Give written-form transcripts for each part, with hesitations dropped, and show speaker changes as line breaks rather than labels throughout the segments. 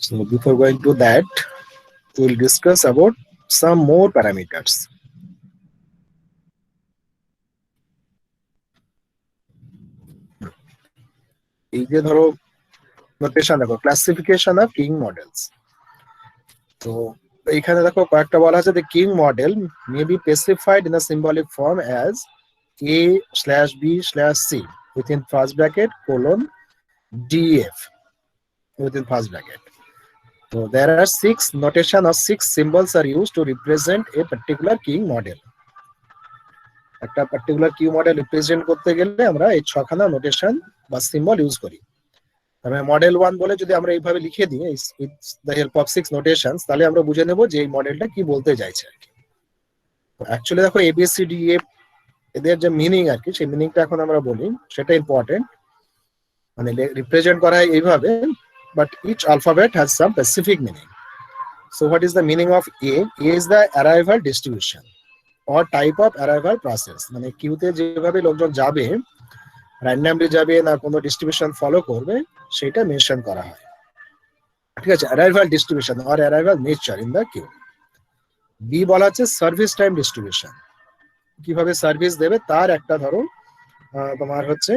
So before going to that, we will discuss about some more parameters. এই যে ধরো notation দেখো, classification of king models. তো এইখানে দেখো কয়েকটা বলা আছে, the king model may be specified in a symbolic form as A/B/C within first bracket colon DF within first bracket. So there are 6 notation or 6 symbols are used to represent a particular king model. একটা particular Q model represent করতে গেলে আমরা এই ছখানা notation বা symbol use করি। তবে model 1 বলে যদি আমরা এইভাবে লিখে দিই with the help of 6 notations, তাহলে আমরা বুঝে নেব যে এই মডেলটা কি বলতে চাইছে আর কি। তো অ্যাকচুয়ালি দেখো ABCDE এদের যে মিনিং আর কি, সেই মিনিংটা এখন আমরা বলি, সেটা ইম্পর্টেন্ট। মানে রিপ্রেজেন্ট করা হয় এইভাবে, but each alphabet has some specific meaning. So what is the meaning of A? A is the arrival distribution or type of arrival process. মানে কিউতে যেভাবে লোকজন যাবে, র্যান্ডমলি যাবে না কোনো ডিস্ট্রিবিউশন ফলো করবে, সেটা মেনশন করা হয়। ঠিক আছে, arrival distribution or arrival nature in the queue. B বলা হচ্ছে সার্ভিস টাইম ডিস্ট্রিবিউশন, কিভাবে সার্ভিস দেবে তার একটা ধরো তোমার হচ্ছে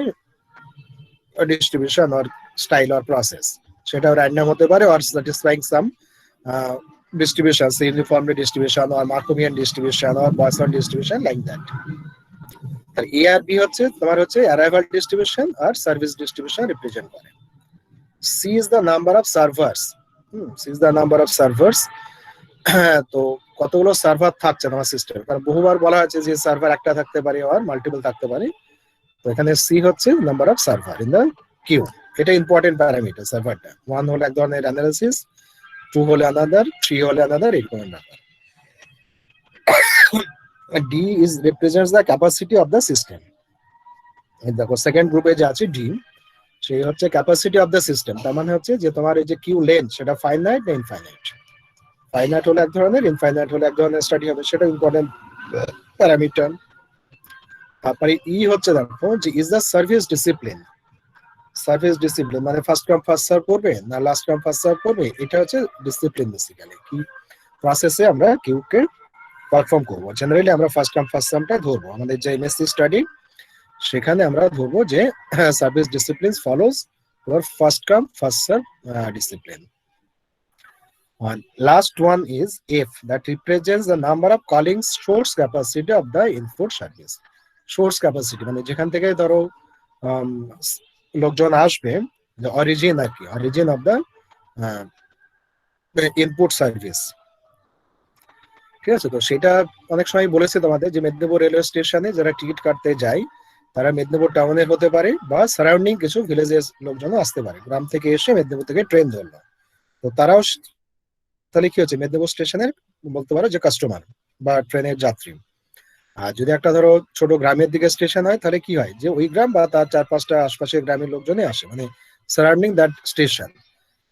distribution or style or process, সেটা র্যান্ডম হতে পারে or satisfying some distribution, say uniformly distribution or Markovian distribution or Poisson distribution, like that. আর A আর B হচ্ছে তোমার হচ্ছে arrival distribution আর service distribution represent করে। C is the number of servers. C is the number of servers. তো কতগুলো server থাকছে তোমার সিস্টেম, কারণ বহুবার বলা হয়েছে যে সার্ভার একটা থাকতে পারে আর মাল্টিপল থাকতে পারে। তো এখানে C হচ্ছে number of server in the queue. এটা ইম্পর্টেন্ট প্যারামিটার সার্ভারটা। 1 হলো এক ধরনের অ্যানালিসিস, 2 হলে আনাদার, 3 হলে আনাদার, এরকম ব্যাপার। D is represents the capacity of the system. দেখো সেকেন্ড গ্রুপে যে আছে D, সেই হচ্ছে ক্যাপাসিটি অফ দ্য সিস্টেম। তার মানে হচ্ছে যে তোমার এই যে কিউ লেন্থ সেটা ফাইনাইট না ইনফাইনাইট। ফাইনাইট হলে এক ধরনের, ইনফাইনাইট হলে এক ধরনের স্টাডি হবে, সেটা ইম্পর্টেন্ট প্যারামিটার। তারপরে ই হচ্ছে দেখো যে is the service discipline. Service discipline মানে ফার্স্ট কাম ফার্স্ট সার্ভ করবে না লাস্ট কাম ফার্স্ট সার্ভ করবে, এটা হচ্ছে ডিসিপ্লিন। বেসিক্যালি কি প্রসেসে আমরা কিউকে পারফর্ম করবো। জেনারেলি আমরা ফার্স্ট কাম ফার্স্ট সার্ভটা ধরবো। আমাদের যে এমএসসি স্টাডি, সেখানে আমরা ধরবো যে service discipline follows or first come first serve discipline. And last one is F, that represents the number of calling source capacity of the input service. Source capacity মানে যেখান থেকে ধরো লোকজন আসবে, the origin আর কি, origin of the input service। ঠিক আছে, তো সেটা অনেক সময় বলেছে তোমাদের যে মেদিনীপুর রেলওয়ে স্টেশনে যারা টিকিট কাটতে যায়, তারা মেদিনীপুর টাউনের হতে পারে বা সারাউন্ডিং কিছু ভিলেজের লোকজনও আসতে পারে, গ্রাম থেকে এসে মেদিনীপুর থেকে ট্রেন ধরলো। তো তারাও তাহলে কি হচ্ছে, মেদিনীপুর স্টেশনের বলতে পারো যে কাস্টমার বা ট্রেনের যাত্রী। আর যদি একটা ধরো ছোট গ্রামের দিকে স্টেশন হয়, তাহলে কি হয় যে ওই গ্রাম বা তার 4-5টা আশপাশের গ্রামের লোকজনই আসে, মানে সারাউন্ডিং দ্যাট স্টেশন।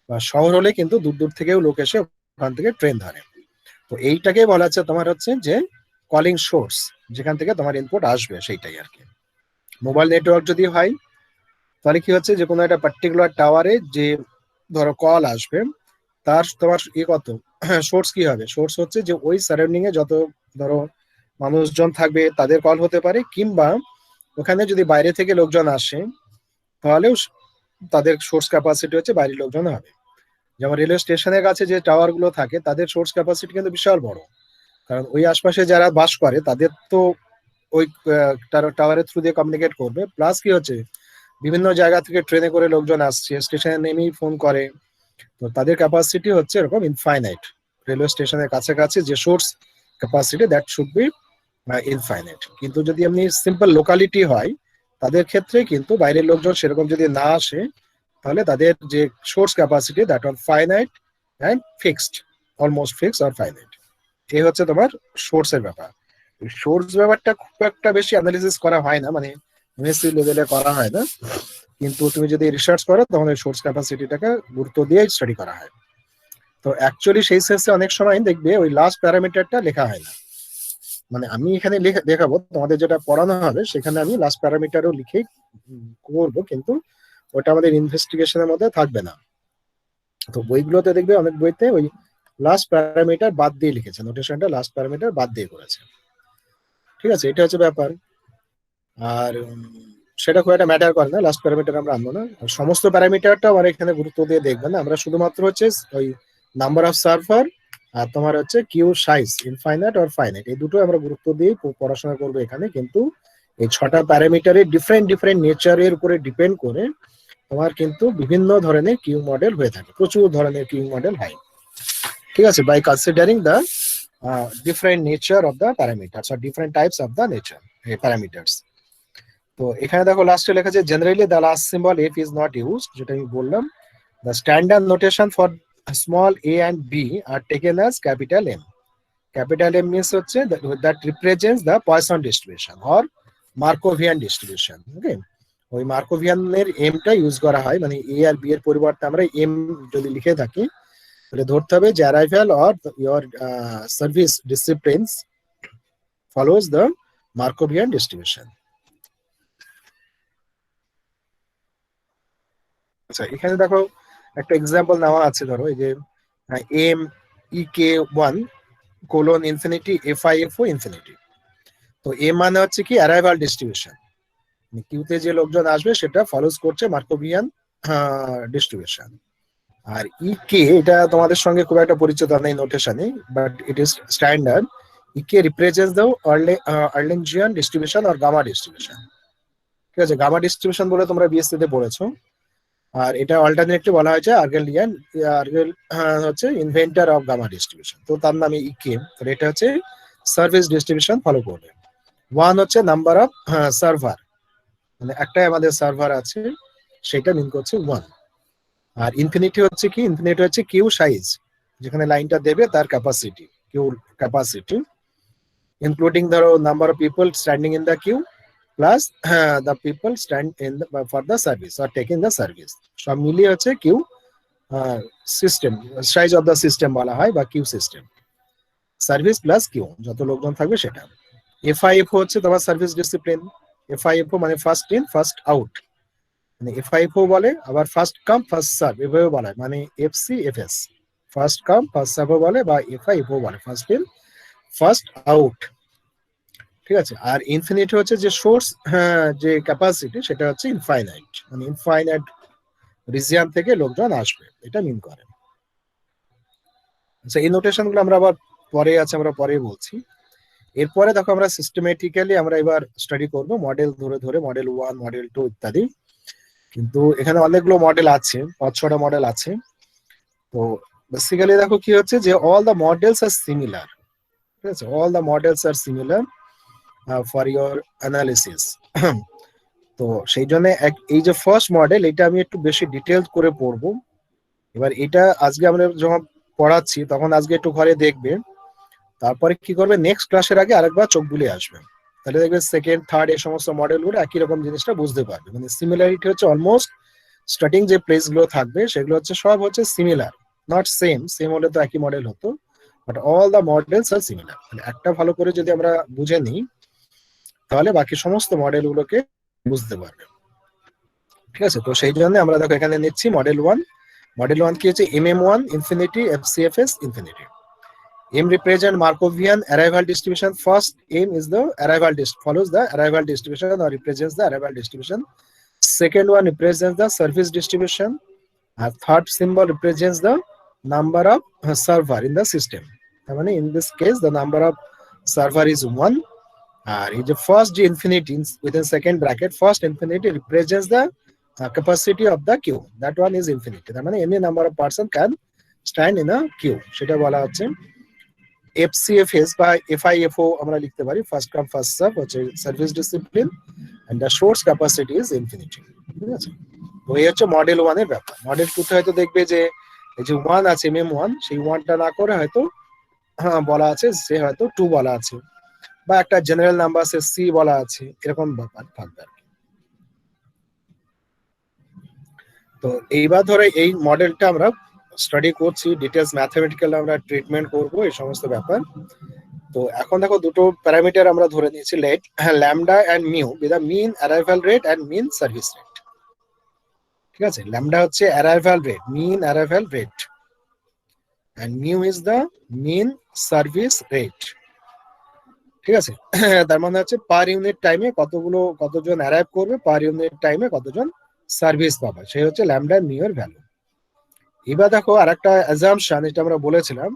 বা শহর হলে কিন্তু দূর দূর থেকেও লোক এসে ওখান থেকে ট্রেন ধরে। তো এইটাকে বলা হচ্ছে তোমার হচ্ছে যে কলিং সোর্স, যেখান থেকে তোমার ইনপুট আসবে সেইটাই আর কি। মোবাইল নেটওয়ার্ক যদি হয়, তাহলে কি হচ্ছে যে কোনো একটা পার্টিকুলার টাওয়ারে যে ধরো কল আসবে, তার তোমার কত সোর্স কি হবে, সোর্স হচ্ছে যে ওই সারাউন্ডিং এ যত ধরো মানুষজন থাকবে তাদের কল হতে পারে, কিংবা ওখানে যদি বাইরে থেকে লোকজন আসে তাহলেও তাদের সোর্স ক্যাপাসিটি হচ্ছে বাইরের লোকজন হবে। যেমন রেলওয়ে স্টেশনের কাছে যে টাওয়ার গুলো থাকে, তাদের সোর্স ক্যাপাসিটি কিন্তু বিশাল বড়, কারণ ওই আশপাশে যারা বাস করে তাদের তো ওই টাওয়ারের থ্রু দিয়ে কমিউনিকেট করবে। প্লাস কি হচ্ছে, বিভিন্ন জায়গা থেকে ট্রেনে করে লোকজন আসছে, স্টেশনে নেমেই ফোন করে, তো তাদের ক্যাপাসিটি হচ্ছে এরকম ইনফাইনাইট। রেলওয়ে স্টেশনের কাছাকাছি যে source capacity, that should be infinite. কিন্তু যদি এমনি সিম্পল লোকালিটি হয়, তাদের ক্ষেত্রে কিন্তু বাইরের লোকজন সেরকম যদি না আসে, তাহলে তাদের যে source capacity that on finite and fixed, almost fixed or finite. এই হচ্ছে তোমার সোর্সের ব্যাপার। সোর্স ব্যাপারটা খুব একটা বেশি অ্যানালিসিস করা হয় না, মানে এমএসসি লেভেলে করা হয় না, কিন্তু তুমি যদি রিসার্চ করো তাহলে সোর্স ক্যাপাসিটিটাকে গুরুত্ব দিয়ে স্টাডি করা হয়। তো অ্যাকচুয়ালি সেই সেন্সে অনেক সময় দেখবে ওই লাস্ট প্যারামিটারটা লেখা হয় না। মানে আমি এখানে দেখাবো তোমাদের যেটা পড়ানো হবে, সেখানে আমি লাস্ট প্যারামিটারও লিখে করবো, কিন্তু ওটা আমাদের ইনভেস্টিগেশনের মধ্যে থাকবে না। তো বইগুলোতে দেখবে অনেক বইতে ওই লাস্ট প্যারামিটার বাদ দিয়ে লিখেছে, নোটেশনটা লাস্ট প্যারামিটার বাদ দিয়ে করেছে। ঠিক আছে, এটা হচ্ছে ব্যাপার। আর সেটা খুব একটা ম্যাটার করে না, লাস্ট প্যারামিটার আমরা আনবো না। আর সমস্ত প্যারামিটারটা আমার এখানে গুরুত্ব দিয়ে দেখবে না, আমরা শুধুমাত্র হচ্ছে ওই নাম্বার অফ সার্ভার আর তোমার হচ্ছে কিউ সাইজ, ইনফাইনাইট আর ফাইনাইট, এই দুটো আমরা গুরুত্ব দিয়ে পড়াশোনা করবো এখানে। কিন্তু এই 6টা প্যারামিটারের ডিফারেন্ট ডিফারেন্ট নেচারের উপরে ডিপেন্ড করে তোমার কিন্তু বিভিন্ন ধরনের কিউ মডেল হয়ে থাকে, প্রচুর ধরনের কিউ মডেল হয়। ঠিক আছে, by considering the different nature of the parameters আর different types of the nature parameters. তো এখানে দেখো লাস্টে লেখা আছে generally the last symbol F is not used, যেটা আমি বললাম। The standard notation for small A and B are taken as capital M. Capital M means হচ্ছে that represents the Poisson distribution or Markovian distribution. Okay, ওই মার্কোভিয়ানের এমটা use করা হয়, মানে এ আর B এর পরিবর্তে আমরা এম যদি লিখে থাকি তাহলে ধরতে হবে যে arrival or your service disciplines follows the Markovian distribution. আচ্ছা, এখানে দেখো একটা এক্সাম্পল নেওয়া আছে, ধরো এই যে M E K 1 colon infinity F I F O infinity. তো এম মানে হচ্ছে কি অ্যারাইভাল ডিস্ট্রিবিউশন, কিউতে যে লোকজন আসবে সেটা ফলোজ করছে মার্কোভিয়ান ডিস্ট্রিবিউশন। আর ই কে এটা তোমাদের সঙ্গে খুব একটা পরিচিত নেই নোটেশনে, but it is standard. E K represents the Erlangian distribution or gamma distribution. ঠিক আছে, গামা ডিস্ট্রিবিউশন বলে তোমরা বিএসসি তে পড়েছো। আর এটা অল্টারনেটলি বলা হয়েছে আর্গেলিয়ান, আর্গেল হচ্ছে ইনভেন্টর অফ গামা ডিস্ট্রিবিউশন, তো তার নামে ইকে। এটা হচ্ছে সার্ভিস ডিস্ট্রিবিউশন ফলো করবে। ওয়ান হচ্ছে নাম্বার অফ সার্ভার, মানে একটাই আমাদের সার্ভার আছে, সেটা মিন করছে ওয়ান। আর ইনফিনিটি হচ্ছে কি, ইনফিনিটি হচ্ছে কিউ সাইজ, যেখানে লাইনটা দেবে তার ক্যাপাসিটি, কিউ ক্যাপাসিটি ইনক্লুডিং ধরো number of people standing in the queue plus the people stand in for the service or taking the service, সব মিলিয়ে হচ্ছে queue system, size of the system বলা হয় বা queue system. Service plus queue, যত লোকজন থাকবে সেটা। এফআইএফও হচ্ছে তোমার সার্ভিস ডিসিপ্লিন। এফআইএফও মানে ফার্স্ট ইন ফার্স্ট আউট, মানে এফআইএফও বলে, আবার ফার্স্ট কাম ফার্স্ট সার্ভ এভাবে বলা হয়, মানে FC FS, first come first serve বলে, বা এফআইএফও বলে, ফার্স্ট ইন ফার্স্ট আউট। ঠিক আছে, আর ইনফিনিটি হচ্ছে যে সোর্স, যে ক্যাপাসিটি সেটা হচ্ছে ইনফাইনাইট, মানে ইনফাইনাইট রিজিয়ান থেকে লোকজন আসবে, এটা মিন করে। আচ্ছা, এই নোটেশন গুলো আমরা আবার পরে আছে, আমরা পরে বলছি। এরপরে দেখো আমরা সিস্টেমেটিক্যালি আমরা এবার স্টাডি করব মডেল ধরে ধরে, মডেল 1 মডেল 2 ইত্যাদি। কিন্তু এখানে অনেকগুলো মডেল আছে, 5-6টা মডেল আছে। তো বেসিক্যালি দেখো কি হচ্ছে যে all the models are similar. ঠিক আছে, all the models are similar for your analysis. তো সেই জন্য এই যে ফার্স্ট মডেল, এটা আমি একটু বেশি ডিটেল করে পড়বো। এবার এটা আজকে আমরা যখন পড়াচ্ছি তখন আজকে একটু ঘরে দেখবে, তারপরে কি করবে নেক্সট ক্লাসের আগে আরেকবার চোখ বুলিয়ে আসবে, তাহলে দেখবে সেকেন্ড থার্ড এই সমস্ত মডেলগুলো একই রকম জিনিসটা বুঝতে পারবে। মানে সিমিলারিটি হচ্ছে অলমোস্ট স্টার্টিং যে প্লেস গুলো থাকবে সেগুলো হচ্ছে সব হচ্ছে সিমিলার, নট সেম, সেম হলে তো একই মডেল হতো, but all the models are similar. একটা ভালো করে যদি আমরা বুঝে নিই তাহলে বাকি সমস্ত মডেলগুলোকে বুঝতে পারবে। ঠিক আছে, তো সেই জন্য আমরা দেখো এখানে নিচ্ছি মডেল 1। মডেল 1 কি হচ্ছে MM1 infinity FCFS infinity. M represent Markovian arrival distribution. First M is the arrival follows the arrival distribution or represents the arrival distribution. Second one represents the service distribution. Third symbol represents the number of server in the system. In this case, the number of server is 1. In the first infinity within second bracket, first infinity represents the capacity of the queue. That one is infinity. Any number of person can stand in a queue. সেটা বলা হচ্ছে FCFS বা FIFO আমরা লিখতে পারি, first come first serve হচ্ছে service discipline, and the source capacity is infinity. ঠিক আছে, তো এই হচ্ছে মডেল 1 এর ব্যাপার। মডেল 2 তে হয়তো দেখবে যে এই যে 1 আছে MM1, সেই 1টা না করে হয়তো বলা আছে সে হয়তো 2 বলা আছে, বা একটা জেনারেল নাম্বার আছে C বলা আছে, এরকম ব্যাপার থাকবে আর কি। তো এইবার ধরে এই মডেলটা আমরা স্টাডি করছি, ডিটেলস ম্যাথমেটিক্যাল আমরা ট্রিটমেন্ট করব এই সমস্ত ব্যাপার। তো এখন দেখো দুটো প্যারামিটার আমরা ধরে নিয়েছি, lambda and mu, with the mean arrival rate and mean service rate. ঠিক আছে, ল্যামডা হচ্ছে arrival rate, mean arrival rate, and mu is the mean service rate. ঠিক আছে, তার মানে হচ্ছে পার ইউনিট টাইমে কতজন অ্যারাইভ করবে, পার ইউনিট টাইমে কতজন সার্ভিস পাবে, সেই হচ্ছে ল্যামডা মিউ এর ভ্যালু। এবার দেখো আরেকটা অ্যাজাম্পশন, এটা আমরা বলেছিলাম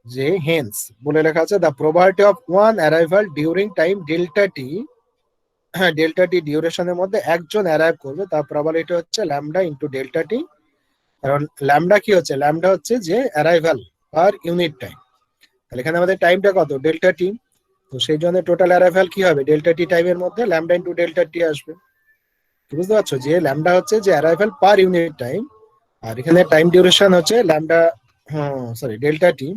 যে হেন্স বলে লেখা আছে the probability of one arrival during time delta T, হ্যাঁ ডেল্টা টি ডিউরেশনের মধ্যে একজন অ্যারাইভ করবে, তার প্রবাবিলিটি হচ্ছে ল্যামডা ইন্টু ডেল্টা টি। কারণ ল্যামডা কি হচ্ছে, ল্যামডা হচ্ছে যে অ্যারাইভাল পার ইউনিট টাইম, তাহলে এখানে আমাদের টাইমটা কত, ডেল্টা টি। তো সেই জন্য টোটাল অ্যারাইভাল কি হবে, ডেল্টা টি টাইমের মধ্যে ল্যামডা ইন্টু ডেল্টা টি আসবে। বুঝতে পারছো যে ল্যামডা হচ্ছে যে অ্যারাইভাল পার ইউনিট টাইম, আর এখানে টাইম ডিউরেশন হচ্ছে ল্যামডা, সরি ডেল্টা টি।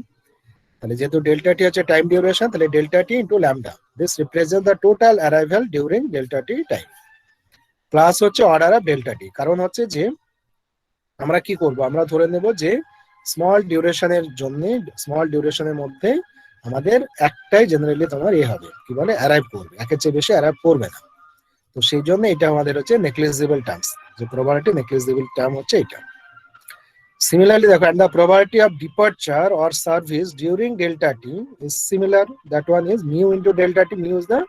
তাহলে যেহেতু ডেল্টা টি হচ্ছে টাইম ডিউরেশন, তাহলে delta T into lambda, this represent the total arrival during delta T time, plus হচ্ছে অর্ডার অফ ডেল্টা টি। কারণ হচ্ছে যে আমরা কি করব, আমরা ধরে নেব যে স্মল ডিউরেশনের জন্য, স্মল ডিউরেশনের মধ্যে আমাদের একটাই জেনারেলি তোমার হবে কি বলে অ্যারাইভ করবে, একের চেয়ে বেশি অ্যারাইভ করবে না। তো সেই জন্য এটা আমাদের হচ্ছে নেগলিজিবল টার্মস, যে প্রবাবিলিটি নেগলিজিবল টার্ম হচ্ছে এটা। Similarly, and the probability of departure or service during delta t is similar. That one is mu into delta t. Mu is the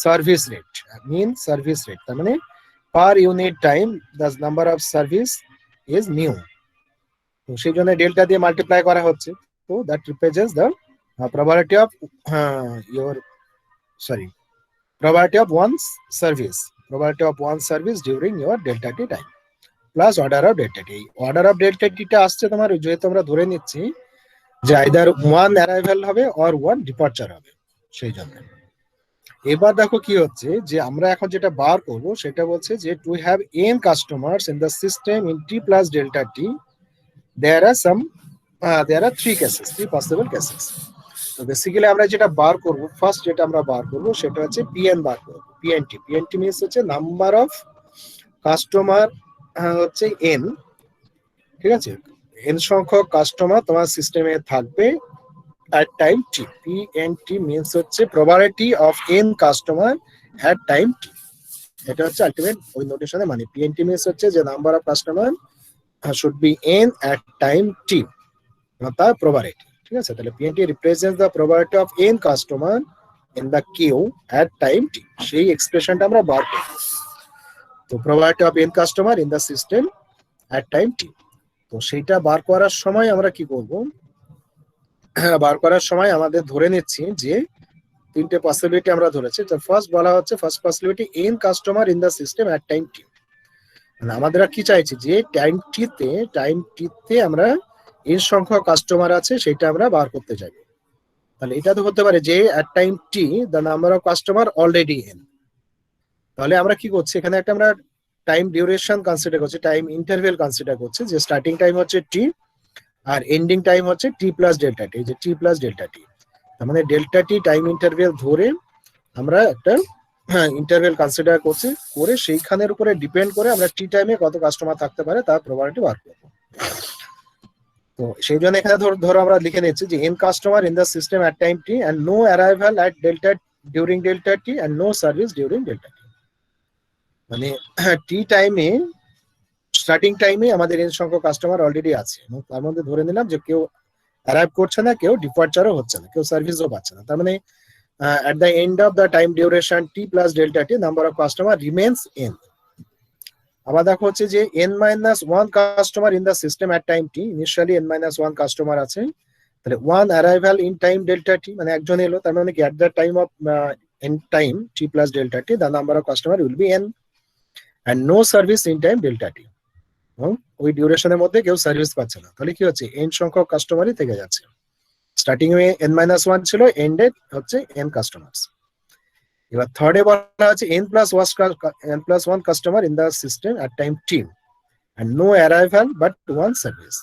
service rate, mean service rate. তার মানে per unit time the number of service is mu. তো সেই জন্য delta দিয়ে multiply করা হচ্ছে। তো that represents the probability of your probability of one service during your delta t time. Plus order of delta T. Order of delta টিটা আসছে তোমার, যেহেতু আমরা ধরে নিচ্ছি যে আইদার ওয়ান অ্যারাইভাল হবে অর ওয়ান ডিপার্চার হবে, সেই জন্য। এবার দেখো কি হচ্ছে যে আমরা এখন যেটা বার করব সেটা বলছে যে to have n customers in the system in t plus delta t, there are three possible cases. তো বেসিক্যালি আমরা যেটা বার করব, ফার্স্ট যেটা আমরা বার করব সেটা হচ্ছে পিএন বার করব। পিএনটি, পিএনটি মিনস হচ্ছে নাম্বার অফ কাস্টমার হচ্ছে এন, ঠিক আছে, এন সংখ্যক কাস্টমার তোমার সিস্টেমে থাকবে at time t. PNT means হচ্ছে probability of n customer at time t. এটা হচ্ছে আলটিমেট ওই নোটেশনে মানে PNT means হচ্ছে যে number of customer should be n at time t, তার probability। ঠিক আছে, তাহলে PNT represents the probability of n customer in the queue at time t, সেই এক্সপ্রেশনটা আমরা বার করব। তো probability of n customer in the system at time t, তো সেইটা বার করার সময় আমরা কি করব, বার করার সময় আমাদের ধরে নিচ্ছি যে তিনটে পসিবিলিটি আমরা ধরেছি। তো ফার্স্ট বলা হচ্ছে, first possibility N customer in the system at time T, মানে আমাদের কি চাইছি যে টাইম টিতে আমরা এন সংখ্যক কাস্টমার আছে সেটা আমরা বার করতে চাই। তাহলে এটা তো হতে পারে যে এট time T the number of customer already N. তাহলে আমরা কি করছি, এখানে একটা আমরা টাইম ডিউরেশন কনসিডার করছি, টাইম ইন্টারভেল কনসিডার করছি, যে স্টার্টিং টাইম হচ্ছে টি আর এন্ডিং টাইম হচ্ছে টি প্লাস ডেল্টা টি, যে টি প্লাস ডেল্টা টি। তার মানে ডেল্টা টি টাইম ইন্টারভেল ধরে আমরা একটা ইন্টারভেল কনসিডার করছি, করে সেইখানের উপরে ডিপেন্ড করে আমরা টি টাইমে কত কাস্টমার থাকতে পারে তার প্রবাবিলিটি বার করব। তো সেই জন্য এখানে ধরো আমরা লিখে নিচ্ছি যে N customer in the system at time T and no arrival at delta during delta T and no service during delta T. মানে টি টাইমে স্টার্টিং টাইমে আমাদের এন সংখ্যক কাস্টমার অলরেডি আছে, তার মধ্যে ধরে নিলাম যে কেউ অ্যারাইভ করছে না, কেউ ডিপার্চারও হচ্ছে না, কেউ সার্ভিসও পাচ্ছে না। তার মানে at the end of the time duration t plus delta t number of customer remains n. আবার দেখো হচ্ছে যে n minus 1 customer in the system at time t, initially n minus 1 customer আছে, তাহলে 1 arrival in time delta t, মানে একজন এলো, তার মানে কি at the time of n time t plus delta t the number of customer will be n and no service in time delta t, ওই ডিউরেশনের মধ্যে কেউ সার্ভিস পাচ্ছে না। তাহলে কি হচ্ছে, n সংখ্যক কাস্টমারই থেকে যাচ্ছে। স্টার্টিং এ n-1 ছিল, এন্ডেড হচ্ছে n কাস্টমার্স। এবার থার্ডে বলা আছে n+1 customer in the system at time t and no arrival but one service.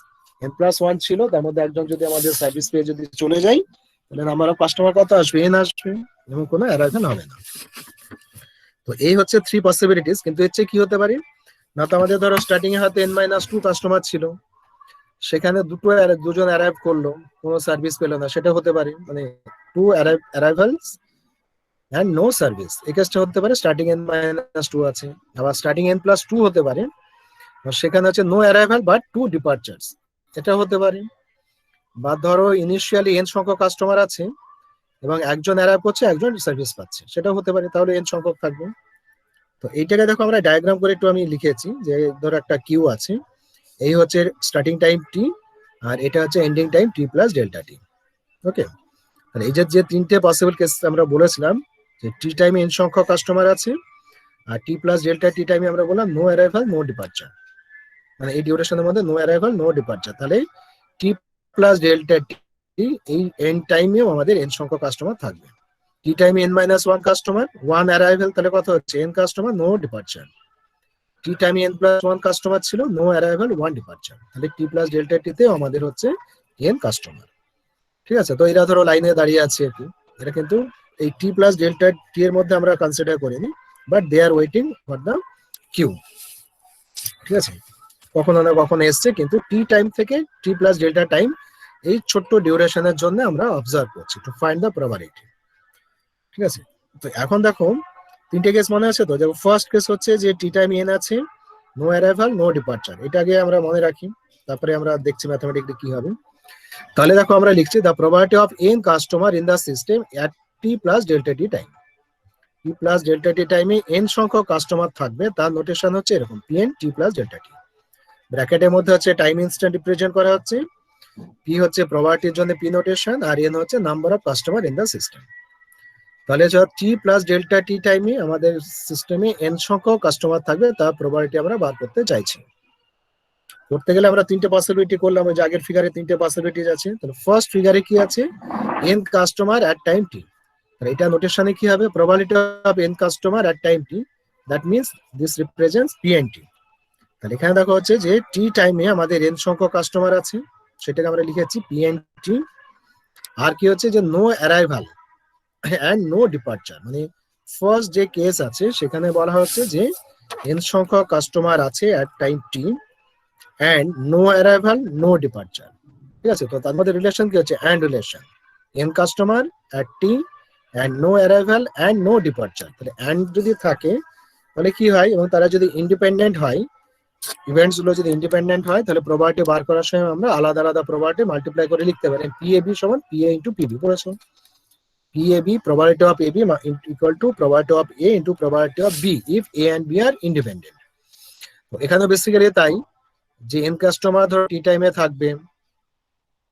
n+1 ছিল, তার মধ্যে একজন যদি আমাদের সার্ভিস পেয়ে যদি চলে যায়, তাহলে নাম্বার অফ কাস্টমার কত আসবে, n আসবে, এবং কোনো অ্যারাইভাল হবে না। তো এই হচ্ছে থ্রি পসিবিলিটিস। কিন্তু হচ্ছে কি হতে পারে না, তো আমাদের ধরো স্টার্টিং এ হয়তো n-2 কাস্টমার ছিল, সেখানে দুজন অ্যারাইভ করলো, কোনো সার্ভিস পেলো না, সেটা হতে পারে, মানে two arrivals and no service, এই কেসটা হতে পারে স্টার্টিং n-2 আছে। আবার স্টার্টিং n+2 হতে পারে, সেখানে হচ্ছে নো অ্যারাইভাল বাট 2 ডিপার্চার্স, এটা হতে পারে। বা ধরো ইনিশিয়ালি n সংখ্যক কাস্টমার আছে এবং একজন অ্যারাইভ করছে, একজন সার্ভিস পাচ্ছে, সেটা হতে পারে, তাহলে n সংখ্যক থাকবে। তো এইটাকে দেখো আমরা ডায়াগ্রাম করে একটু আমি লিখেছি, যে ধরো একটা কিউ আছে, এই হচ্ছে স্টার্টিং টাইম টি, আর এটা হচ্ছে ending time T plus delta টি। ওকে, তাহলে এই যে তিনটে পসিবল কেস আমরা বলেছিলাম, যে টি টাইমে n সংখ্যক কাস্টমার আছে, আর টি প্লাস ডেল্টা টি টাইমে আমরা বললাম নো অ্যারাইভাল নো ডিপার্চার, মানে এই ডিউরেশনের মধ্যে নো অ্যারাইভাল নো ডিপার্চার। তাহলে টি প্লাস ডেল্টা টি, এই এন টাইমেও আমাদের n সংখ্যক কাস্টমার থাকবে। টি টাইমে n minus one customer, one arrival, তাহলে কত হচ্ছে n কাস্টমার নো ডিপার্চার। টি টাইমে n প্লাস ওয়ান কাস্টমার ছিল, নো অ্যারাইভাল ওয়ান ডিপার্চার, তাহলে টি প্লাস ডেল্টা টিতে আমাদের হচ্ছে n কাস্টমার। ঠিক আছে, তো এরা ধরো লাইনে দাঁড়িয়ে আছে একটু, এটা কিন্তু এই টি প্লাস ডেল্টা টি এর মধ্যে আমরা কনসিডার করিনি, but they are waiting for the queue. ঠিক আছে, কখনো না কখনো এসছে, কিন্তু টি টাইম থেকে টি প্লাস ডেল্টা টাইম এই ছোট্ট ডিউরেশনের জন্য আমরা অবজার্ভ করছি টু ফাইন্ড দ্য প্রবাবিলিটি। ঠিক আছে, তো এখন দেখো তিনটে কেস মনে আছে তো। যেমন ফার্স্ট কেস হচ্ছে যে টি টাইম এন আছে, নো অ্যারাইভাল নো ডিপার্চার, এটা আগে আমরা মনে রাখি, তারপরে আমরা দেখছি ম্যাথমেটিক্যালি কি হবে। তাহলে দেখো আমরা লিখছি the probability of N customer in the system at T plus delta T time. T plus delta T টাইমে এন সংখ্যক কাস্টমার থাকবে, তার নোটেশন হচ্ছে এরকম, P N T plus delta T. ব্র্যাকেটের মধ্যে হচ্ছে টাইম ইনস্ট্যান্ট রিপ্রেজেন্ট করা হচ্ছে, পি হচ্ছে প্রবাবিলিটির জন্য পি নোটেশন, আর এন হচ্ছে number of customer in the system. তাহলে টি প্লাস ডেল্টা টি টাইমে আমাদের সিস্টেমে এন সংখ্যক কাস্টমার থাকবে, তার প্রবাবিলিটি আমরা বার করতে চাইছি। করতে গেলে আমরা তিনটে পসিবিলিটি করলাম, ওই যে আগের ফিগারে তিনটে পসিবিলিটিজ আছে। তাহলে ফার্স্ট ফিগারে কি আছে, এন কাস্টমার এট টাইম টি, তাহলে এটা নোটেশনে কি হবে, probability of N customer at time T, that means this represents P N টি। তাহলে এখানে দেখা হচ্ছে যে টি টাইমে আমাদের এন সংখ্যক কাস্টমার আছে, সেটাকে আমরা লিখেছি পি এন টি। আর কি হচ্ছে যে no arrival and no departure, মানে ফার্স্ট যে কেস আছে সেখানে বলা হচ্ছে যে এন সংখ্যক কাস্টমার আছে at time t and no arrival no departure. ঠিক আছে, তো তার মধ্যে রিলেশন কি হচ্ছে, and relation, n customer at t and no arrival and no departure. তাহলে অ্যান্ড যদি থাকে তাহলে কি হয়, এবং তারা যদি ইন্ডিপেন্ডেন্ট হয়, ইভেন্টস গুলো যদি ইন্ডিপেন্ডেন্ট হয়, তাহলে প্রবাবিলিটি বার করার সময় আমরা আলাদা আলাদা প্রবাবিলিটি মাল্টিপ্লাই করে লিখতে পারি। পিএবি সমান পিএ ইন্টু পিবি, পড়েছো? PAB, probability of AB equal to probability of A into probability of B if A and B are independent. তো এখানে বেসিক্যালি তাই, যে এন কাস্টমার ধরো টি টাইমে থাকবে,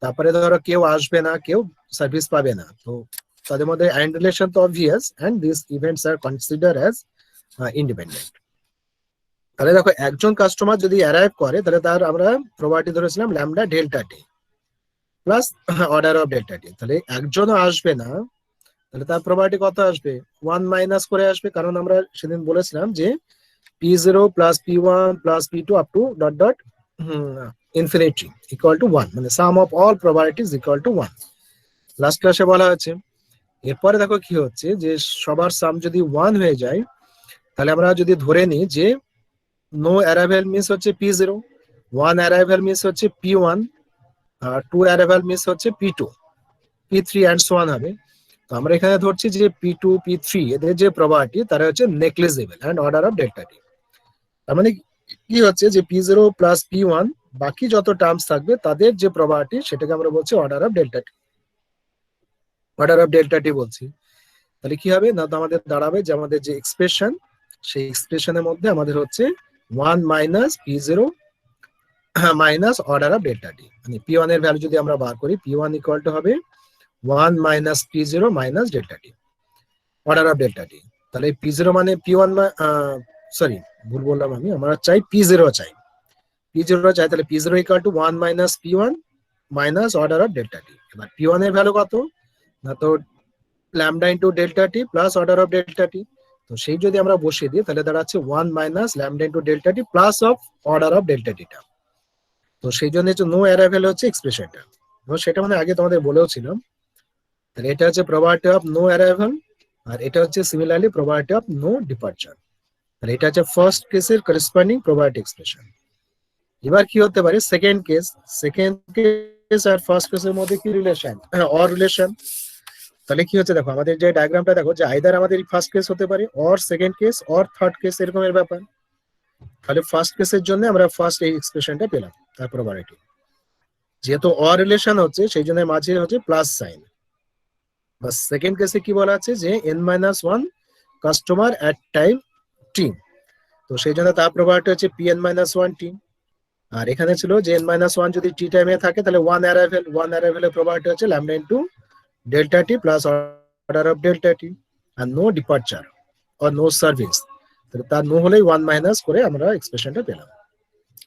তারপরে ধরো কেউ আসবে না, কেউ সার্ভিস পাবে না, তো তাদের মধ্যে অ্যান্ড রিলেশন তো obvious, and this events are consider as independent. তাহলে দেখো একজন কাস্টমার যদি অ্যারাইভ করে, তাহলে তার আমরা প্রবাবিলিটি ধরেছিলাম lambda delta T plus order of delta T. তাহলে একজনও আসবে না, তাহলে তার প্রবাবিলিটি কত আসবে, ওয়ান মাইনাস করে আসবে, কারণ আমরা সেদিন বলেছিলাম যে P0 plus P1 plus P2 up to dot dot infinity equal to 1, মানে sum of all probabilities equal to 1, last ক্লাসে বলা হয়েছে। এরপরে দেখো কি হচ্ছে, যে সবার সাম যদি 1 হয়ে যায়, তাহলে আমরা যদি ধরে নিই যে নো অ্যারাইভাল মিন্স হচ্ছে P0, 1 অ্যারাইভাল মিন্স হচ্ছে P1, আর 2 অ্যারাইভাল মিন্স হচ্ছে P2, P3 and so on হবে। তো আমরা এখানে ধরছি যে P2 P3 এদের যে প্রবাবিলিটি তারা হচ্ছে negligible and order of delta T. তার মানে কি হচ্ছে, যে P0 প্লাস P1 বাকি যত টার্মস থাকবে তাদের যে প্রবাবিলিটি সেটাকে আমরা বলছি order of delta T, order of delta T বলছি। তাহলে কি হবে না, তো আমাদের দাঁড়াবে যে আমাদের যে এক্সপ্রেশন, সেই এক্সপ্রেশনের মধ্যে আমাদের হচ্ছে 1 minus P0 minus order of delta T, মানে P1 এর ভ্যালু যদি আমরা বার করি, P1 ইকুয়াল টু হবে 1 minus P0 minus delta T, order of delta T. তাহলে P0 মানে P1, সরি ভুল বললাম আমি, আমরা চাই P0 চাই, P0 চাই, তাহলে P0 equal to 1 minus P1 minus order of delta T. এবার P1 এর ভ্যালু কত না, তো lambda into delta T plus order of delta T, তো সেই যদি আমরা বসিয়ে দিই তাহলে দাঁড়াচ্ছে 1 minus lambda into delta T plus of order of delta টিটা। তো সেই জন্য হচ্ছে নো অ্যারাইভাল হচ্ছে এক্সপ্রেশনটা, সেটা মানে আগে তোমাদের বলেও ছিলাম। তাহলে এটা হচ্ছে প্রবাবিলিটি অফ নো অ্যারাইভাল, আর এটা হচ্ছে similarly probability of no departure. তাহলে এটা হচ্ছে ফার্স্ট কেসের করেসপন্ডিং প্রবাবিলিটি এক্সপ্রেশন। এবার কি হতে পারে সেকেন্ড কেস, সেকেন্ড কেস আর ফার্স্ট কেসের মধ্যে কি রিলেশন, অর রিলেশন। তাহলে কি হচ্ছে দেখো, আমাদের যে ডায়াগ্রামটা দেখো, যে আইদার আমাদের ফার্স্ট কেস হতে পারে, or second case, or third case, এরকমের ব্যাপার। তাহলে ফার্স্ট কেসের জন্য আমরা ফার্স্ট এই এক্সপ্রেশনটা পেলাম, তার প্রবাবিলিটি। যেহেতু অ রিলেশন হচ্ছে সেই জন্য মাঝে হচ্ছে প্লাস সাইন। বা সেকেন্ড কেসে কি বলা আছে যে n-1 কাস্টমার অ্যাট টাইম টি, তো সেই জন্য তার প্রবাবিলিটি হচ্ছে pn-1 টি। আর এখানে ছিল যে n-1 যদি টি টাইমে থাকে তাহলে ওয়ান অ্যারাইভেলের প্রবাবিলিটি হচ্ছে lambda into delta T plus order of delta টি। আর no departure or no service, তাহলে তার নো হলেই 1 মাইনাস করে আমরা এক্সপ্রেশনটা পেলাম।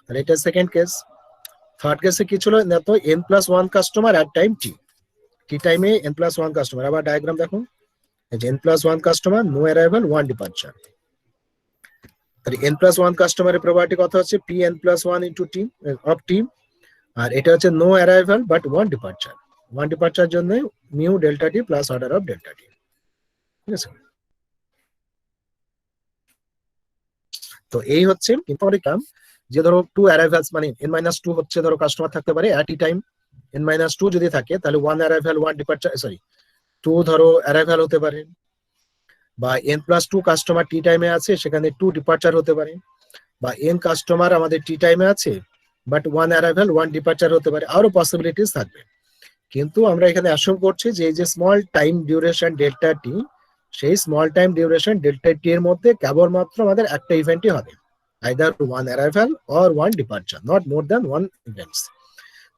তাহলে এটা সেকেন্ড কেস। থার্ড কেসে কি ছিল না, তো n+1 কাস্টমার অ্যাট টাইম টি, টি টাইমে n+1 কাস্টমার। আবার ডায়াগ্রাম দেখো, এই যে n+1 customer, no arrival, 1 departure. তাহলে n+1 কাস্টমারের প্রবাবিলিটি কত হচ্ছে pn+1 ইনটু টি অফ টি, আর এটা হচ্ছে no arrival but 1 departure. 1 departure জন্য mu delta T plus order of delta T. ঠিক আছে, তো এই হচ্ছে ইম্পর্টেন্ট টার্ম। যে ধরো 2 অ্যারাইভালস মানে n-2 হচ্ছে ধরো কাস্টমার থাকতে পারে অ্যাট ই টাইম, n-2 যদি থাকে তাহলে 1 অ্যারাইভাল 1 ডিপার্চার, সরি 2 ধরো অ্যারাইভাল হতে পারে। বা n+2 কাস্টমার টি টাইমে আছে, সেখানে 2 ডিপার্চার হতে পারে। বা n কাস্টমার আমাদের টি টাইমে আছে বাট 1 অ্যারাইভাল 1 ডিপার্চার হতে পারে, আরো পসিবিলিটিস থাকবে। কিন্তু আমরা এখানে অ্যাসিউম করছি যে এই যে small time duration delta t, সেই small time duration delta t এর মধ্যে কেবলমাত্র আমাদের একটা ইভেন্টই হবে, either 1 arrival or 1 departure, not more than 1 events.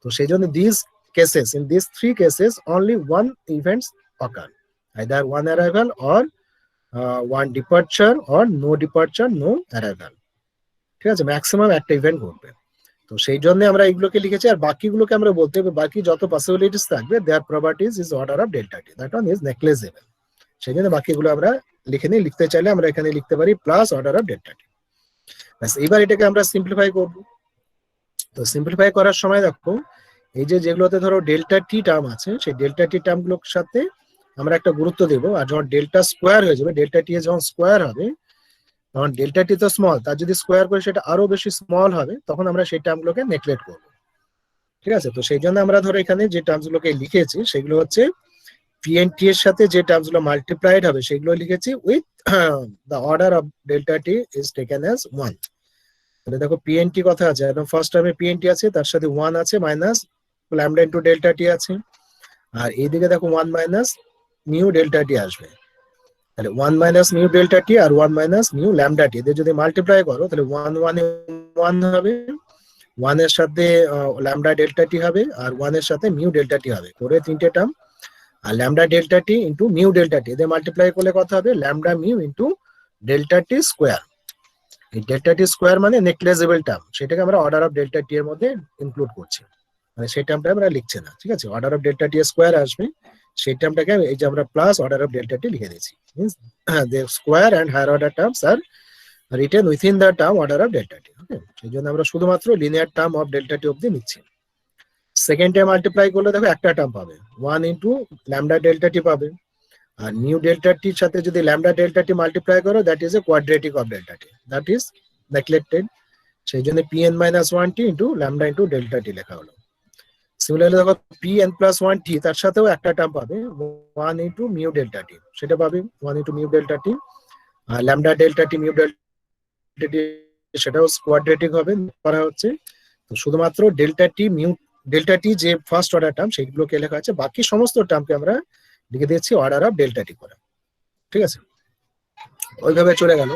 তো সেই জন্য this cases, in this 3 cases only 1 events occur, either 1 arrival or 1 departure or no departure no arrival. ঠিক আছে, ম্যাক্সিমাম একটা ইভেন্ট ঘটবে। তো সেই জন্য আমরা এইগুলোকে লিখেছি। আর বাকিগুলোকে আমরা বলতে হবে, বাকি যত পসিবিলিটিস থাকবে their properties is order of delta T, that one is negligible. সেই জন্য বাকিগুলো আমরা লিখে নিই। লিখতে চাইলে আমরা এখানে লিখতে পারি plus order of delta T. এবার এটাকে আমরা সিম্পলিফাই করব। তো সিম্পলিফাই করার সময় দেখো, এই যে যেগুলোতে ধরো ডেল্টা টি টার্ম আছে, সেই ডেল্টা টি টার্মগুলোর সাথে আমরা একটা গুরুত্ব দেবো। আর যখন ডেল্টা স্কোয়ার হয়ে যাবে, ডেল্টা টি যখন স্কোয়ার হবে, তখন ডেল্টা টি তো স্মল, তার যদি স্কোয়ার করে সেটা আরো বেশি স্মল হবে, তখন আমরা সেই টার্মগুলোকে নেগলেক্ট করবো। ঠিক আছে, তো সেই জন্য আমরা ধরো এখানে যে টার্মস গুলোকে লিখেছি সেগুলো হচ্ছে পিএনটি এর সাথে যে টার্মস গুলো মাল্টিপ্লাইড হবে সেগুলো লিখেছি with the order of delta T is taken as 1। তাহলে দেখো পিএনটি কথা আছে, একদম ফার্স্ট টার্মে পিএনটি আছে, তার সাথে 1 আছে minus lambda into delta T আছে। আর এইদিকে দেখো 1 মাইনাস নিউ ডেল্টা টি আসবে। তাহলে 1 মাইনাস নিউ ডেল্টা টি আর 1 মাইনাস নিউ ল্যামডা টি, এদের যদি মাল্টিপ্লাই করো তাহলে 1 1 1 হবে, 1 এর সাথে ল্যামডা ডেল্টা টি হবে, আর 1 এর সাথে মিউ ডেল্টা টি হবে, করে তিনটে টার্ম। আর ল্যামডা ডেল্টা টি ইন্টু মিউ ডেল্টা টি, এদের মাল্টিপ্লাই করলে কত হবে ল্যামডা মিউ ইন্টু ডেল্টা টি স্কোয়ার। এই ডেল্টা টি স্কোয়ার মানে নেগলিজেবল টার্ম, সেটাকে আমরা অর্ডার অফ ডেল্টা টি এর মধ্যে ইনক্লুড করছি, মানে সেই টার্মটা আমরা লিখছি না। ঠিক আছে, order of delta T square আসবে, সেই টার্মটাকে এই যে আমরা প্লাস অর্ডার অফ ডেল্টা টি লিখে দিয়েছি। Means the square and higher order terms are written within the term order of delta t. ওকে, সেই জন্য আমরা শুধুমাত্র লিনিয়ার টার্ম অফ ডেল্টা টি অবধি নিচ্ছি। সেকেন্ড টাইম মাল্টিপ্লাই করলে দেখো একটা টার্ম পাবে, 1 ইন্টু ল্যামডা ডেল্টা টি পাবে। আর নিউ ডেল্টা টির সাথে যদি ল্যামডা ডেল্টা টি মাল্টিপ্লাই করো, that is a quadratic of delta T, that is neglected. সেই জন্য pn-1 টি ইন্টু ল্যামডা ইন্টু ডেল্টা টি লেখা হলো। সিমিলারলি দেখো pn+1 টি, তার সাথেও একটা টার্ম পাবে 1 ইন্টু মিউ ডেল্টা টি, সেটা পাবে 1 ইন্টু মিউ ডেল্টা টি। আর ল্যামডা ডেল্টা টি মিউ ডেল্টা টি সেটাও কোয়াড্রেটিক হবে করা হচ্ছে। তো শুধুমাত্র ডেল্টা টি মিউ ডেল্টা টি যে ফার্স্ট অর্ডার টার্ম সেইগুলোকে লেখা আছে, বাকি সমস্ত টার্মকে আমরা লিখে দিয়েছি অর্ডার অফ ডেল্টা টি করে। ঠিক আছে, ওইভাবে চলে গেল।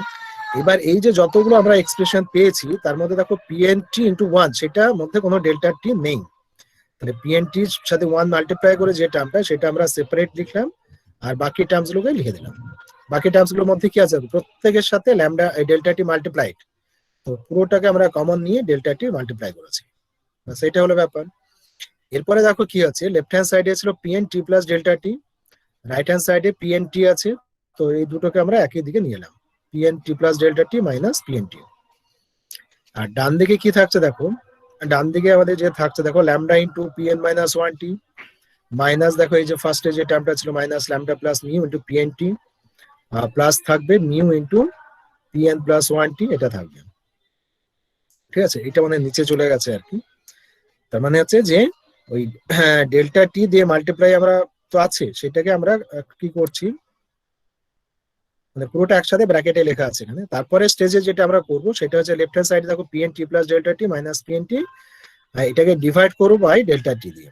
এবার এই যে যতগুলো আমরা এক্সপ্রেশন পেয়েছি তার মধ্যে দেখো পিএনটি ইন্টু 1 সেটার মধ্যে কোনো ডেল্টা টি নেই। তাহলে পিএনটির সাথে 1 মাল্টিপ্লাই করে যে টার্মটা সেটা আমরা সেপারেট লিখলাম, আর বাকি টার্মস গুলোকে লিখে দিলাম। বাকি টার্মস গুলোর মধ্যে কি আছে, প্রত্যেকের সাথে ল্যামডা ডেল্টা টি মাল্টিপ্লাইড, তো পুরোটাকে আমরা কমন নিয়ে ডেল্টা টি মাল্টিপ্লাই করেছি, সেটা হলো ব্যাপার। এরপরে দেখো কি আছে, লেফট হ্যান্ড সাইডে ছিল পিএনটি প্লাস ডেল্টা টি, রাইট হ্যান্ড সাইডে পিএনটি আছে, তো এই দুটোকে আমরা একই দিকে নিয়ে এলাম, পিএনটি প্লাস ডেল্টা টি মাইনাস পিএনটি। আর ডান দিকে কি থাকছে দেখো, ডান দিকে আমাদের যে থাকছে দেখো ল্যামডা ইন্টু pn-1 টি মাইনাস দেখো এই যে ফার্স্টে যে টার্মটা ছিল minus lambda plus mu into P N T, plus থাকবে মিউ ইন্টু pn+1 টি, এটা থাকবে। ঠিক আছে, এটা মানে নিচে চলে গেছে আর কি। তার মানে হচ্ছে যে ওই ডেল্টা টি দিয়ে মাল্টিপ্লাই আমরা তো আছে, সেটাকে আমরা কি করছি, মানে পুরোটা একসাথে ব্র্যাকেটে লেখা আছে এখানে। তারপরে স্টেজে যেটা আমরা করবো সেটা হচ্ছে লেফট হ্যান্ড সাইডে দেখো pn t plus delta t minus pn t, এটাকে ডিভাইড করবো বাই ডেল্টা টি দিয়ে।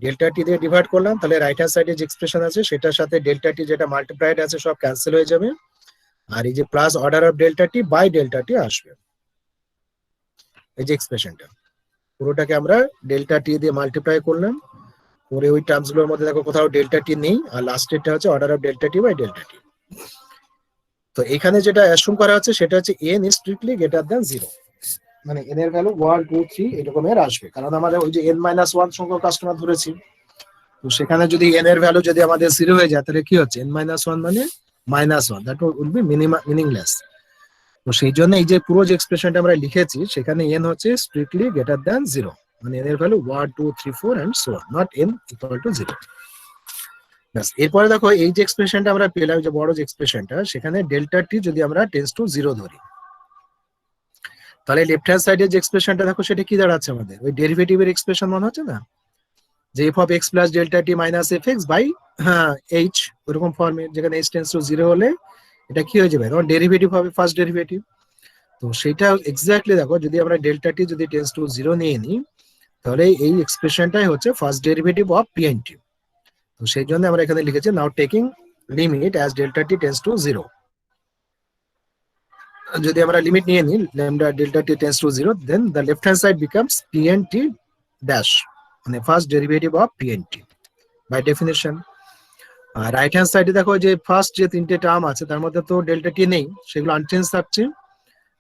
ডেল্টা টি দিয়ে ডিভাইড করলাম, তাহলে রাইট হ্যান্ড সাইডে যে এক্সপ্রেশন আছে সেটার সাথে ডেল্টা টি যেটা মাল্টিপ্লাইড আছে সব ক্যান্সেল হয়ে যাবে, আর এই যে plus order of delta T by delta T আসবে। এই যে এক্সপ্রেশনটা পুরোটাকে আমরা ডেল্টা টি দিয়ে মাল্টিপ্লাই করলাম, করে ওই টার্মস গুলোর মধ্যে দেখো কোথাও ডেল্টা টি নেই, আর লাস্টেরটা হচ্ছে order of delta T by delta T. তো এখানে যেটা অ্যাসুম করা হচ্ছে সেটা হচ্ছে n is strictly greater than 0, মানে n এর ভ্যালু 1 2 3 এরকমের আসবে, কারণ আমাদের ওই যে n-1 সংখ্যক কাস্টমার ধরেছি। তো সেখানে যদি n এর ভ্যালু যদি আমাদের 0 হয়ে যায় তাহলে কি হচ্ছে n-1 মানে -1, দ্যাট উইল বি মিনিংলেস। তো সেই জন্য এই যে পুরো যে এক্সপ্রেশনটা আমরা লিখেছি সেখানে n হচ্ছে স্ট্রিক্টলি গ্রেটার দ্যান 0, মানে n এর value 1 2 3 4 and so on, not n equal to 0। ব্যাস, এরপরে দেখো এই যে এক্সপ্রেশনটা আমরা পেলাম, যে বড় যে এক্সপ্রেশনটা, সেখানে ডেল্টা টি যদি আমরা টেন্ডস টু 0 ধরি, তাহলে লেফট হ্যান্ড সাইডে যে এক্সপ্রেশনটা দেখো সেটা কি দাঁড়াচ্ছে আমাদের, ওই ডেরিভেটিভের এক্সপ্রেশন মনে হচ্ছে না, যে f of x plus delta t minus f x by h, ওরকম ফর্মে, যেখানে এইচ টেন্ডস টু 0 হলে এটা কি হয়ে যাবে, তখন ডেরিভেটিভ হবে ফার্স্ট ডেরিভেটিভ। তো সেটা এক্স্যাক্টলি দেখো, যদি আমরা ডেল্টা টি যদি টেন্ডস টু 0 নিয়ে নিই তাহলে এই এক্সপ্রেশনটাই হচ্ছে ফার্স্ট ডেরিভেটিভ অফ পিএনটি। তো সেই জন্য আমরা এখানে লিখেছি now taking limit as delta T tends to 0, যদি আমরা লিমিট নিয়ে নিই lambda delta T tends to 0, then the left hand side becomes P N T dash, মানে first derivative of P N T by definition. আর রাইট হ্যান্ড সাইডে দেখো যে ফার্স্ট যে তিনটে টার্ম আছে তার মধ্যে তো ডেল্টা টি নেই, সেগুলো আনচেঞ্জ থাকছে।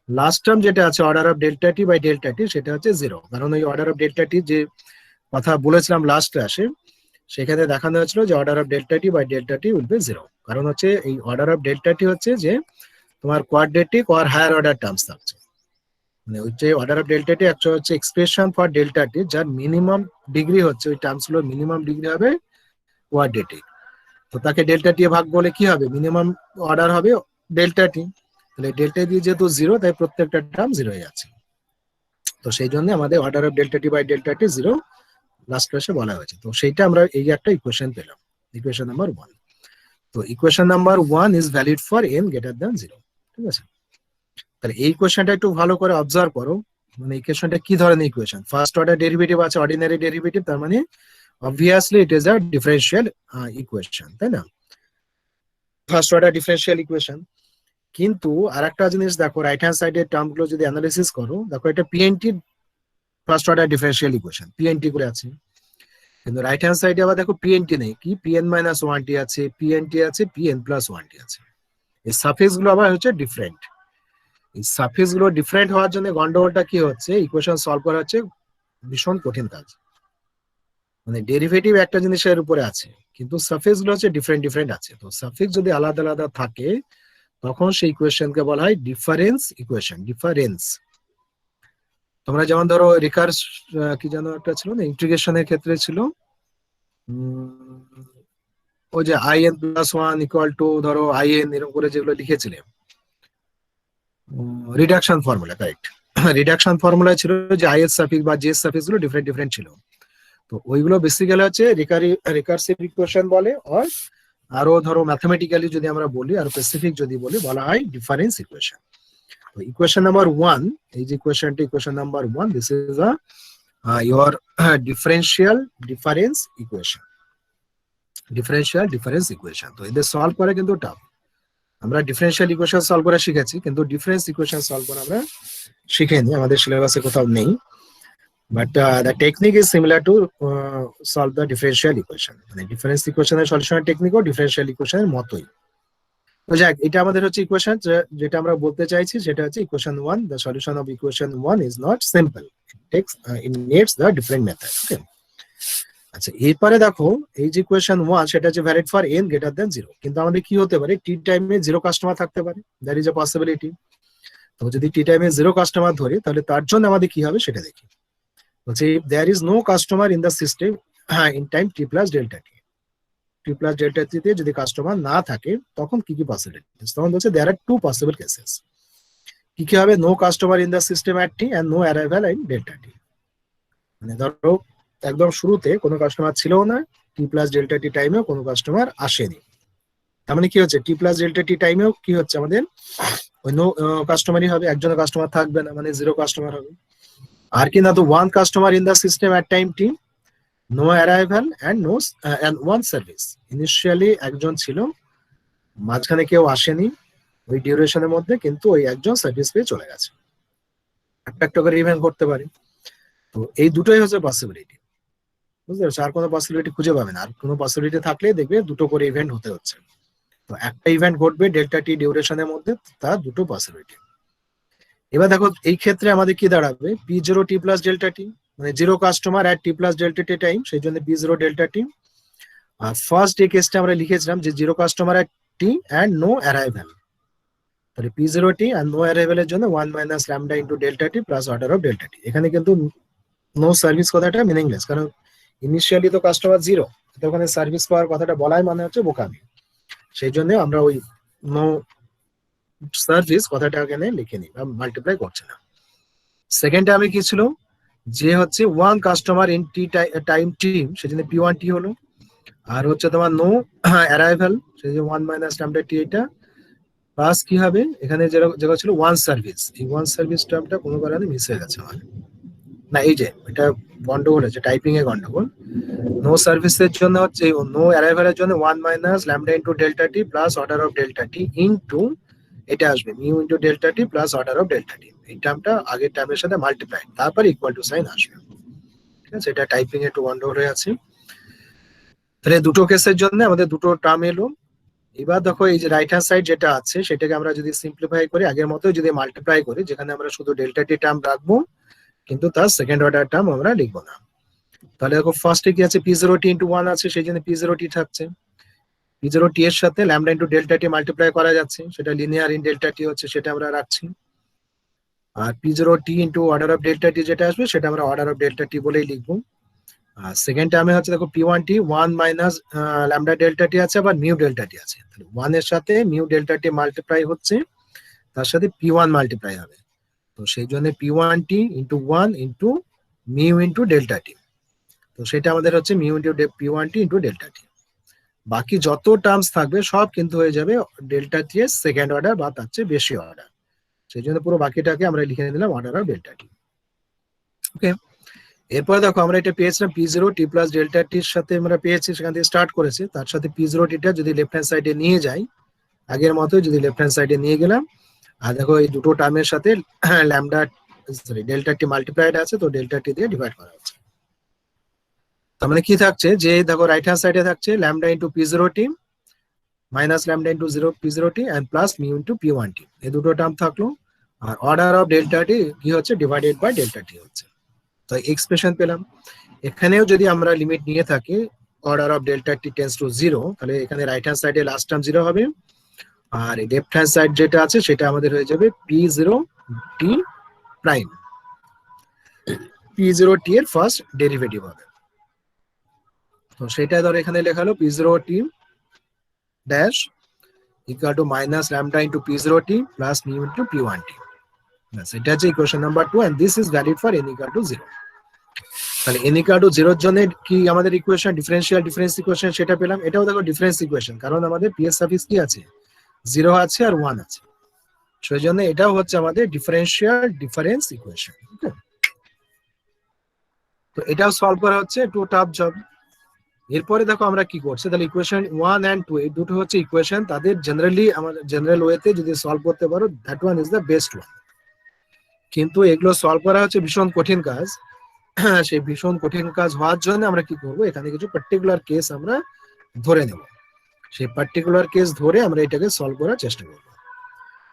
লাস্ট টার্ম যেটা আছে order of delta T by delta T, সেটা হচ্ছে 0, কারণ ওই অর্ডার অফ ডেল্টা টি যে কথা বলেছিলাম লাস্ট ক্লাসে, সেখানে দেখানো হয়েছিল যে order of delta T by delta t will be 0, কারণ হচ্ছে এই অর্ডার অফ ডেল্টা টি হচ্ছে যে তোমার quadratic or higher order terms থাকছে, মানে ওই যে order of delta t actually হচ্ছে এক্সপ্রেশন ফর ডেল্টা টি যার মিনিমাম ডিগ্রি হচ্ছে, ওই টার্মস গুলোর মিনিমাম ডিগ্রি হবে কোয়াড্রেটিক। তো তাকে ডেল্টা টি ভাগ বলে কি হবে, মিনিমাম অর্ডার হবে ডেল্টা টি, তাহলে ডেল্টা দিয়ে যেহেতু 0 তাই প্রত্যেকটা টার্ম 0 হয়ে যাচ্ছে। তো সেই জন্য আমাদের order of delta T by delta t 0 last ক্লাসে বলা হয়েছে। তো সেইটা আমরা এই একটা ইকুয়েশন পেলাম, ইকুয়েশন নাম্বার 1। তো equation number 1 is valid for n greater than 0, ঠিক আছে। তাহলে এই ইকুয়েশনটা একটু ভালো করে অবজার্ভ করো, মানে ইকুয়েশনটা কি ধরনের ইকুয়েশন, ফার্স্ট অর্ডার ডেরিভেটিভ আছে, অর্ডিনারি ডেরিভেটিভ, তার মানে obviously it is a differential equation, তাই না, ফার্স্ট অর্ডার ডিফারেন্সিয়াল ইকুয়েশন। কিন্তু আরেকটা জিনিস দেখো, রাইট হ্যান্ড সাইডের টার্ম গুলো যদি অ্যানালিসিস করো, দেখো এটা পিএনটি ফার্স্ট অর্ডার ডিফারেন্সিয়াল ইকুয়েশন, পিএনটি করে আছে, কিন্তু রাইট হ্যান্ড সাইডে আবার দেখো পিএনটি নেই, কি pn-1t আছে, পিএনটি আছে, pn+1t আছে। এই সাফিক্স গুলো আবার হচ্ছে ডিফারেন্ট। এই সাফিক্স গুলো ডিফারেন্ট হওয়ার জন্য গন্ডগোলটা কি হচ্ছে, ইকুয়েশন সলভ করা হচ্ছে ভীষণ কঠিন কাজ, মানে ডেরিভেটিভ একটা জিনিসের উপরে আছে কিন্তু সাফিক্স গুলো হচ্ছে ডিফারেন্ট ডিফারেন্ট আছে। তো সাফিক্স যদি আলাদা আলাদা থাকে তখন সেই ইকুয়েশনকে বলা হয় ডিফারেন্স ইকুয়েশন, ডিফারেন্স। তোমরা যেমন ধরো রিকার্স কি যেন একটা ছিল না, ইন্টিগ্রেশনের ক্ষেত্রে ছিল, ওই যে in+1 ইকুয়াল টু ধরো in, এরকম করে যেগুলো লিখেছিলে, reduction formula, correct, reduction formula ছিল যে i এর সাফিক্স বা j এর সাফিক্স গুলো ডিফারেন্ট ডিফারেন্ট ছিল। তো ওইগুলো বেসিক্যালি হচ্ছে রিকার্সিভ ইকুয়েশন বলে, আর আরো ধরো ম্যাথমেটিক্যালি যদি আমরা বলি, আর স্পেসিফিক যদি বলি, বলা হয় ডিফারেন্স ইকুয়েশন। তো ইকুয়েশন নাম্বার 1, এই যে ইকুয়েশনটা, equation number 1, this is your differential difference equation, differential difference equation। তো এদের সলভ করা কিন্তু টাফ। আমরা ডিফারেন্সিয়াল ইকুয়েশন সলভ করা শিখেছি, কিন্তু ডিফারেন্স ইকুয়েশন সলভ করা আমরা শিখিনি, আমাদের সিলেবাসে কোথাও নেই। But the technique is similar to solve the differential equation, মানে ডিফারেন্স ইকুয়েশনের সলিউশনের টেকনিকও ডিফারেন্সিয়াল ইকুয়েশনের মতোই। তো যাক, এটা আমাদের হচ্ছে ইকুয়েশন, যেটা আমরা বলতে চাইছি সেটা হচ্ছে equation 1, the solution of equation 1 is not simple, it needs the different method, okay। আচ্ছা, এরপরে দেখো এই যে ইকুয়েশন 1 সেটা হচ্ছে valid for n greater than 0, কিন্তু আমাদের কি হতে পারে, টি টাইমে 0 কাস্টমার থাকতে পারে, দ্যাট ইজ এ পসিবিলিটি। তো যদি টি টাইমে 0 কাস্টমার ধরি তাহলে তার জন্য আমাদের কি হবে সেটা দেখি। বলছে there is no customer in the system in time t plus delta t, t plus delta t তে যদি কাস্টমার না থাকে তখন কি কি পসিবিলিটিস, তখন বলছে there are two possible cases। কি কি হবে, no customer in the system at t and no arrival in delta t, মানে ধরো একদম শুরুতে কোনো কাস্টমার ছিল না, t plus delta t টাইমে কোনো কাস্টমার আসেনি, তার মানে কি হচ্ছে, টি প্লাস ডেল্টা টি টাইমেও কি হচ্ছে আমাদের ওই নো কাস্টমারই হবে, একজনের কাস্টমার থাকবে না, মানে জিরো কাস্টমার হবে। আর কি না, তো one customer in the system at time t, no arrival and no and one service. Initially একজন ছিল, মাঝখানে কেউ আসেনি ওই ডিউরেশনের মধ্যে, কিন্তু ওই একজন সার্ভিস পেয়ে চলে গেছে। একটা একটা করে ইভেন্ট করতে পারি। তো এই দুটোই হচ্ছে পসিবিলিটি, বুঝতে পারছো? আর কোনো পসিবিলিটি খুঁজে পাবে না। আর কোনো পসিবিলিটি থাকলে দেখবে দুটো করে ইভেন্ট হতে হচ্ছে। তো একটা ইভেন্ট ঘটবে ডেল্টা টি ডিউরেশনের মধ্যে, তার দুটো পসিবিলিটি। এবার দেখো এই ক্ষেত্রে আমাদের কি দাঁড়াবে, পি জিরো টি প্লাস ডেল্টা টি, মানে zero customer at T plus delta T time, সেই জন্য পি জিরো ডেল্টা টি। আর ফার্স্ট এই কেসটা আমরা লিখেছিলাম যে zero customer at T and no arrival, তাহলে পি জিরো টি আর নো অ্যারাইভেল এর জন্য 1 minus lambda into delta T plus order of delta T. এখানে কিন্তু নো সার্ভিস কথাটা মিনিংলেস, কারণ ইনিশিয়ালি তো কাস্টমার জিরো, তো ওখানে সার্ভিস পাওয়ার কথাটা বলাই মানে হচ্ছে বোকামি। সেই জন্য আমরা ওই নো সার্ভিস কথাটা এখানে লিখে নিই বা মাল্টিপ্লাই করছি না। সেকেন্ড টার্মে কি ছিল, যে হচ্ছে one customer in tea time team, সেজন্য পি ওয়ান টি হলো। আর হচ্ছে তোমার নো অ্যারাইভাল, সেই যে 1 মাইনাস ল্যামডা টি, এটা প্লাস কি হবে এখানে যেটা ছিল ওয়ান সার্ভিস, এই ওয়ান সার্ভিস টার্মটা কোনো কারণে মিস হয়ে গেছে আমার, না এই যে এটা গন্ডগোল আছে, টাইপিং এ গন্ডগোল। নো সার্ভিসের জন্য হচ্ছে নো অ্যারাইভালের জন্য 1 minus lambda into delta T plus order of delta T into এটা আসবে mu into delta T plus order of delta T. এই টার্মটা আগের টার্মের সাথে মাল্টিপ্লাই, তারপর ইকুয়াল টু সাইন আসবে। ঠিক আছে, এটা টাইপিং একটু গন্ডগোল হয়ে আছে। তাহলে দুটো কেসের জন্য আমাদের দুটো টার্ম এলো। এবার দেখো এই যে রাইট হ্যান্ড সাইড যেটা আছে সেটাকে আমরা যদি সিম্পলিফাই করি, আগের মতো যদি মাল্টিপ্লাই করি, যেখানে আমরা শুধু ডেল্টা টি টার্ম রাখবো কিন্তু তার সেকেন্ড অর্ডার টার্ম আমরা লিখবো না। তাহলে দেখো ফার্স্টে কি আছে, p zero T into one আছে, সেই জন্য পি জিরো টি থাকছে। পি জিরো টি এর সাথে ল্যামডা ইন্টু ডেল্টা টি মাল্টিপ্লাই করা যাচ্ছে, সেটা লিনিয়ার ইন ডেল্টা টি হচ্ছে, সেটা আমরা রাখছি। আর P zero T into order of delta T যেটা আসবে সেটা আমরা অর্ডার অফ ডেল্টা টি বলেই লিখবো। আর সেকেন্ড টার্মে হচ্ছে দেখো P one T 1 minus lambda delta T আছে, আবার মিউ ডেল্টা টি আছে, তাহলে 1 এর সাথে মিউ ডেল্টা টি মাল্টিপ্লাই হচ্ছে, তার সাথে পি ওয়ান মাল্টিপ্লাই হবে। তো সেই জন্য P one T into one into mu into delta T, তো সেটা আমাদের হচ্ছে mu into P one T into delta T. বাকি যত টার্মস থাকবে সব কিন্তু হয়ে যাবে ডেল্টা টি এর সেকেন্ড অর্ডার বা তার চেয়ে বেশি অর্ডার, সেই জন্য পুরো বাকিটাকে আমরা লিখে দিলাম অর্ডার অফ ডেল্টা টি। ওকে, এরপরে দেখো আমরা এটা পেয়েছিলাম পি জিরো টি প্লাস ডেল্টা টির সাথে আমরা পেয়েছি, সেখান থেকে স্টার্ট করেছি, তার সাথে পি জিরো টিটা যদি লেফট হ্যান্ড সাইডে নিয়ে যাই, আগের মতো যদি লেফট হ্যান্ড সাইডে নিয়ে গেলাম, আর দেখো এই দুটো টার্মের সাথে ল্যামডা সরি ডেল্টা টি মাল্টিপ্লাইড আছে, তো ডেল্টা টি দিয়ে ডিভাইড করা হচ্ছে। তার মানে কি থাকছে, যে দেখো রাইট হ্যান্ড সাইডে থাকছে lambda into p zero T minus lambda into zero P zero T and plus mu into P one টি, এই দুটো টার্ম থাকলো। আর অর্ডার অফ ডেল্টা টি কি হচ্ছে, ডিভাইডেড বাই ডেল্টা টি হচ্ছে। তো এক্সপ্রেশন পেলাম। এখানেও যদি আমরা লিমিট নিয়ে থাকি order of delta T tends two zero, তাহলে এখানে রাইট হ্যান্ড সাইডে লাস্ট টার্ম জিরো হবে, আর লেফট হ্যান্ড সাইড যেটা আছে সেটা আমাদের হয়ে যাবে পি জিরো টি প্রাইম, পি জিরো টি এর ফার্স্ট ডেরিভেটিভ হবে। তো সেটা ধর এখানে লেখা হলো p zero t dash equal to minus lambda into p zero T plus mu into P one t. এটা হচ্ছে equation number 2 and this is valid for n equal to 0। তাহলে n ইকুয়াল টু 0 এর জন্য কি আমাদের equation, differential difference equation সেটা পেলাম। এটাও দেখো ডিফারেন্স ইকুয়েশন, কারণ আমাদের পি এর সাফিক্স কি আছে, 0 আছে আর 1 আছে, সেই জন্য এটাও হচ্ছে আমাদের ডিফারেন্সিয়াল ডিফারেন্স ইকুয়েশন। তো এটাও সলভ করা হচ্ছে একটু টাফ জব। এরপরে দেখো আমরা কি করছি, তাহলে ইকুয়েশন 1 এন্ড 2 এই দুটো হচ্ছে ইকুয়েশন, তাদের জেনারেলি আমাদের জেনারেল ওয়েতে যদি সলভ করতে পারো that one is the best one. কিন্তু এগুলো সলভ করা হচ্ছে ভীষণ কঠিন কাজ। সেই ভীষণ কঠিন কাজ হওয়ার জন্য আমরা কি করব, এখানে কিছু পার্টিকুলার কেস আমরা ধরে নেব, সেই পার্টিকুলার কেস ধরে আমরা এটাকে সলভ করার চেষ্টা করব।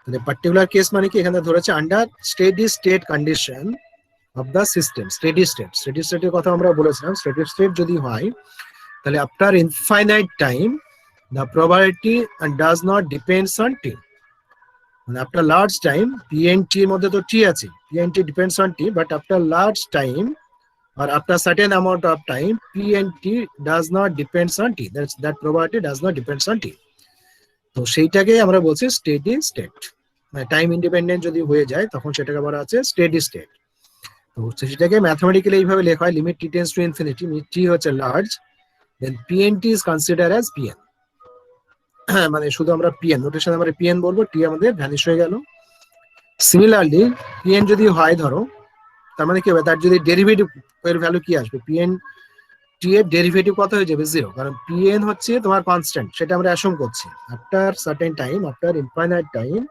তাহলে পার্টিকুলার কেস মানে কি, এখানে ধরেছে under steady state condition of the system. Steady স্টেটের কথা আমরা বলেছিলাম, স্টেডি স্টেট যদি হয় তাহলে after infinite time the probability does not depends on T, মানে after large time P N T এর মধ্যে তো টি আছে, P N T depends on T, but after large time or after certain amount of time p and t does not depends on t, that probability does not depends on t. তো সেইটাকে আমরা বলছি steady state, মানে time independent যদি হয়ে যায় তখন সেটাকে বলা আছে স্টেডি স্টেট। তো সেটাকে ম্যাথমেটিক্যালি এইভাবে লেখা হয়, limit t tends to infinity, t হচ্ছে large, then p and t is considered as pn, মানে শুধু আমরা পিএন নোটেশন আমরা পিএন বলবো, টি আমাদের ভ্যানিশ হয়ে গেল। সিমিলারলি পিএন যদি হয় ধরো, তার মানে কি হবে, তার যদি ডেরিভেটিভ এর ভ্যালু কি আসবে, পিএন টি এর ডেরিভেটিভ কত হয়ে যাবে, জিরো, কারণ পিএন হচ্ছে তোমার কনস্ট্যান্ট, সেটা আমরা অ্যাসুম করছি। After certain time, after infinite time